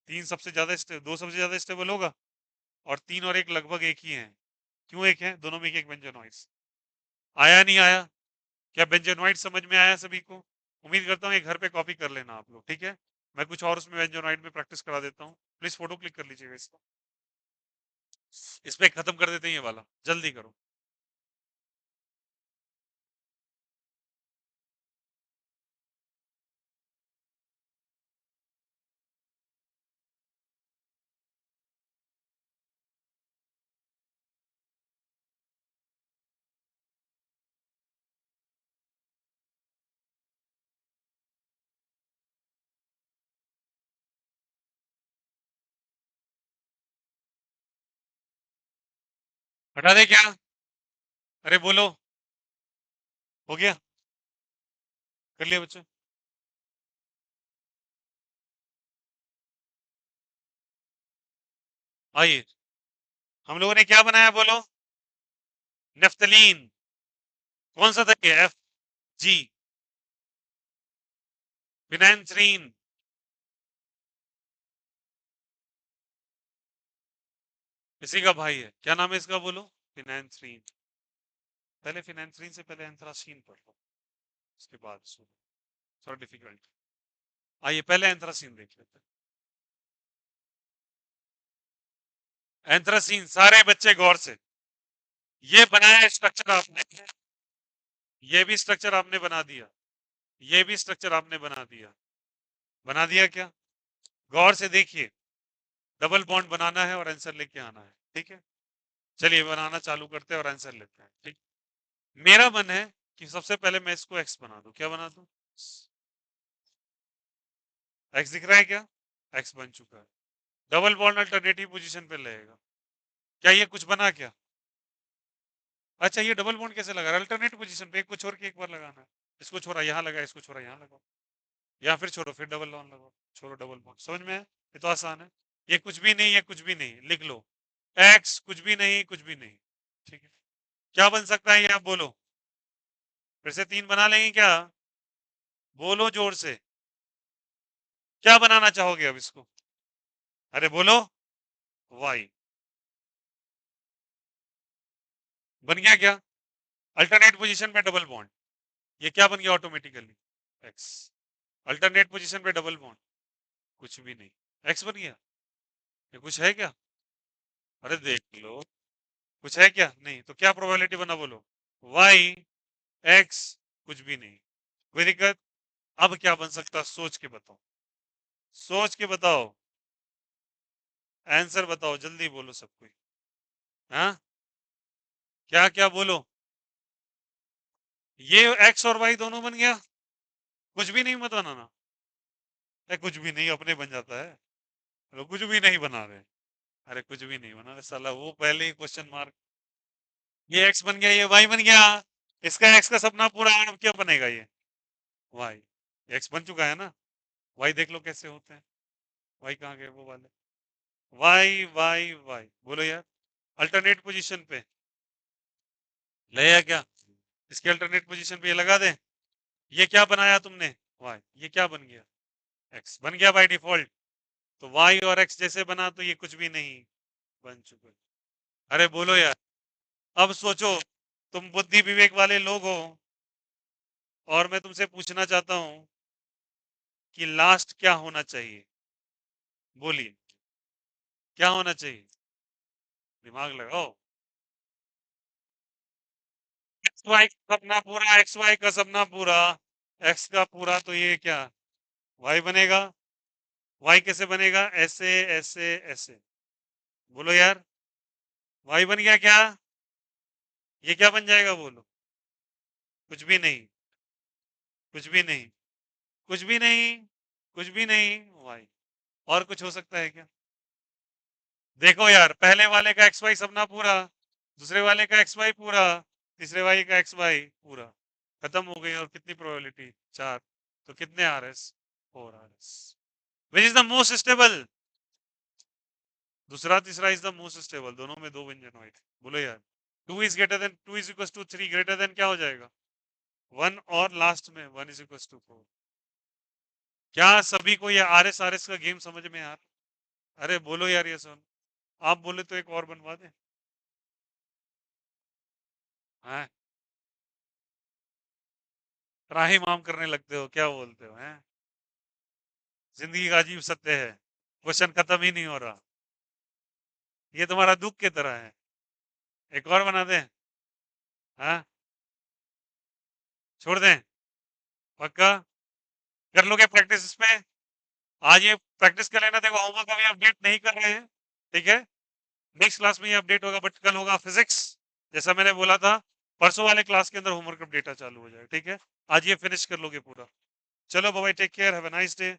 3 सबसे ज्यादा दो सबसे ज्यादा स्टेबल होगा, और 3 और 1 लगभग एक ही है। क्यों एक है? दोनों में एक एक बेंजेनॉइड्स। आया नहीं आया? क्या बेंजेनॉइड समझ में आया सभी को? उम्मीद करता हूँ ये घर पे कॉपी कर लेना आप लोग, ठीक है? मैं कुछ और उसमें बेंजेनॉइड में प्रैक्टिस करा देता हूँ, प्लीज फोटो क्लिक कर लीजिएगा इसको। इस पे खत्म कर देते हैं ये वाला, जल्दी करो। हटा दे क्या? अरे बोलो, हो गया? कर लिया बच्चों? आइए, हम लोगों ने क्या बनाया बोलो? नेफ्थलीन। कौन सा था ये? F G. फिनांथ्रीन। इसी का भाई है, क्या नाम है इसका बोलो? फिनांथ्रीन। पहले फिनांथ्रीन से पहले एंथ्रासीन पढ़ लो, उसके बाद सुनो, थोड़ा डिफिकल्ट। आइए पहले एंथ्रासीन देख लेते हैं। एंथ्रासीन, सारे बच्चे गौर से, ये बनाया स्ट्रक्चर आपने, ये भी स्ट्रक्चर आपने बना दिया, ये भी स्ट्रक्चर आपने बना दिया क्या? गौर से देखिए, डबल बॉन्ड बनाना है और आंसर लेके आना है, ठीक है? चलिए बनाना चालू करते हैं और आंसर लेते हैं, ठीक? मेरा मन है कि सबसे पहले मैं इसको एक्स बना दूं, क्या बना दूं? एक्स दिख रहा है क्या? एक्स बन चुका है। डबल बॉन्ड अल्टरनेटिव पोजीशन पे लगेगा, क्या ये कुछ बना क्या? अच्छा, ये डबल बॉन्ड कैसे लगा? अल्टरनेट पोजीशन पे, एक को छोड़ के एक बार लगाना है। इसको छोड़ा यहाँ लगा, इसको छोड़ा यहाँ लगा, या फिर छोड़ो फिर डबल बॉन्ड लगाओ, छोड़ो डबल बॉन्ड। समझ में है? ये तो आसान है। ये कुछ भी नहीं, ये कुछ भी नहीं, लिख लो। एक्स कुछ भी नहीं, कुछ भी नहीं, ठीक है? क्या बन सकता है ये आप बोलो? फिर से तीन बना लेंगे क्या? बोलो जोर से, क्या बनाना चाहोगे अब इसको? अरे बोलो। वाई। बन गया क्या? अल्टरनेट पोजीशन पे डबल बॉन्ड, ये क्या बन गया ऑटोमेटिकली? एक्स। अल्टरनेट पोजीशन पे डबल बॉन्ड, कुछ भी नहीं, एक्स बन गया। ये कुछ है क्या? अरे देख लो, कुछ है क्या? नहीं तो क्या प्रोबेबिलिटी बना बोलो? वाई एक्स कुछ भी नहीं, कोई दिक्कत? अब क्या बन सकता, सोच के बताओ, सोच के बताओ, आंसर बताओ, जल्दी बोलो सब कोई। हाँ, क्या क्या बोलो? ये एक्स और वाई दोनों बन गया, कुछ भी नहीं मत बनाना। कुछ भी नहीं अपने बन जाता है, तो कुछ भी नहीं बना रहे। अरे कुछ भी नहीं बना रहे साला, वो पहले ही क्वेश्चन मार्क। ये एक्स बन गया, ये वाई बन गया, इसका एक्स का सपना पूरा है, अब क्या बनेगा ये? वाई। एक्स बन चुका है ना, वाई देख लो कैसे होते हैं। वाई कहाँ गए वो वाले? वाई वाई वाई बोलो यार, अल्टरनेट पोजीशन पे ले या क्या? इसके अल्टरनेट पोजीशन पे ये लगा दे। ये क्या बनाया तुमने? वाई। ये क्या बन गया? एक्स बन गया बाय डिफॉल्ट। तो वाई और एक्स जैसे बना, तो ये कुछ भी नहीं बन चुका। अरे बोलो यार, अब सोचो, तुम बुद्धि विवेक वाले लोग हो, और मैं तुमसे पूछना चाहता हूं कि लास्ट क्या होना चाहिए? बोलिए, क्या होना चाहिए? दिमाग लगाओ। एक्स वाई का सपना पूरा, एक्स वाई का सपना पूरा, एक्स का पूरा, तो ये क्या वाई बनेगा? वाई कैसे बनेगा? ऐसे ऐसे ऐसे, बोलो यार, वाई बन गया क्या? ये क्या बन जाएगा बोलो? कुछ भी नहीं, कुछ भी नहीं, कुछ भी नहीं, कुछ भी नहीं, वाई। और कुछ हो सकता है क्या? देखो यार, पहले वाले का एक्स वाई सपना पूरा, दूसरे वाले का एक्स वाई पूरा, तीसरे वाले का एक्स वाई पूरा, खत्म हो गई। और कितनी प्रोबेबिलिटी? चार। तो कितने R S? Four R S. Which is the most stable? दूसरा तीसरा इज द मोस्ट स्टेबल, दोनों में दो व्यंजन हुए थे, बोलो यार। Two is greater than, two is equal to three greater than क्या हो जाएगा? वन, और लास्ट में one is equal to four. क्या सभी को ये आर एस का गेम समझ में आ रहा? अरे बोलो यार, ये सुन, आप बोले तो एक और बनवा दे। हाँ, त्राहिमाम आम करने लगते हो, क्या बोलते हो हैं? जिंदगी का अजीब सत्य है, क्वेश्चन खत्म ही नहीं हो रहा, ये तुम्हारा दुख की तरह है। एक और बना दें? हाँ, छोड़ दें? पक्का? कर लोगे प्रैक्टिस इसमें? आज ये प्रैक्टिस कर लेना। देखो, होमवर्क अभी अपडेट नहीं कर रहे हैं, ठीक है? नेक्स्ट क्लास में ये अपडेट होगा, बट कल होगा फिजिक्स, जैसा मैंने बोला था। परसों वाले क्लास के अंदर होमवर्क अपडेट चालू हो जाए, ठीक है? आज ये फिनिश कर लोगे पूरा। चलो bye, take care, have a nice day.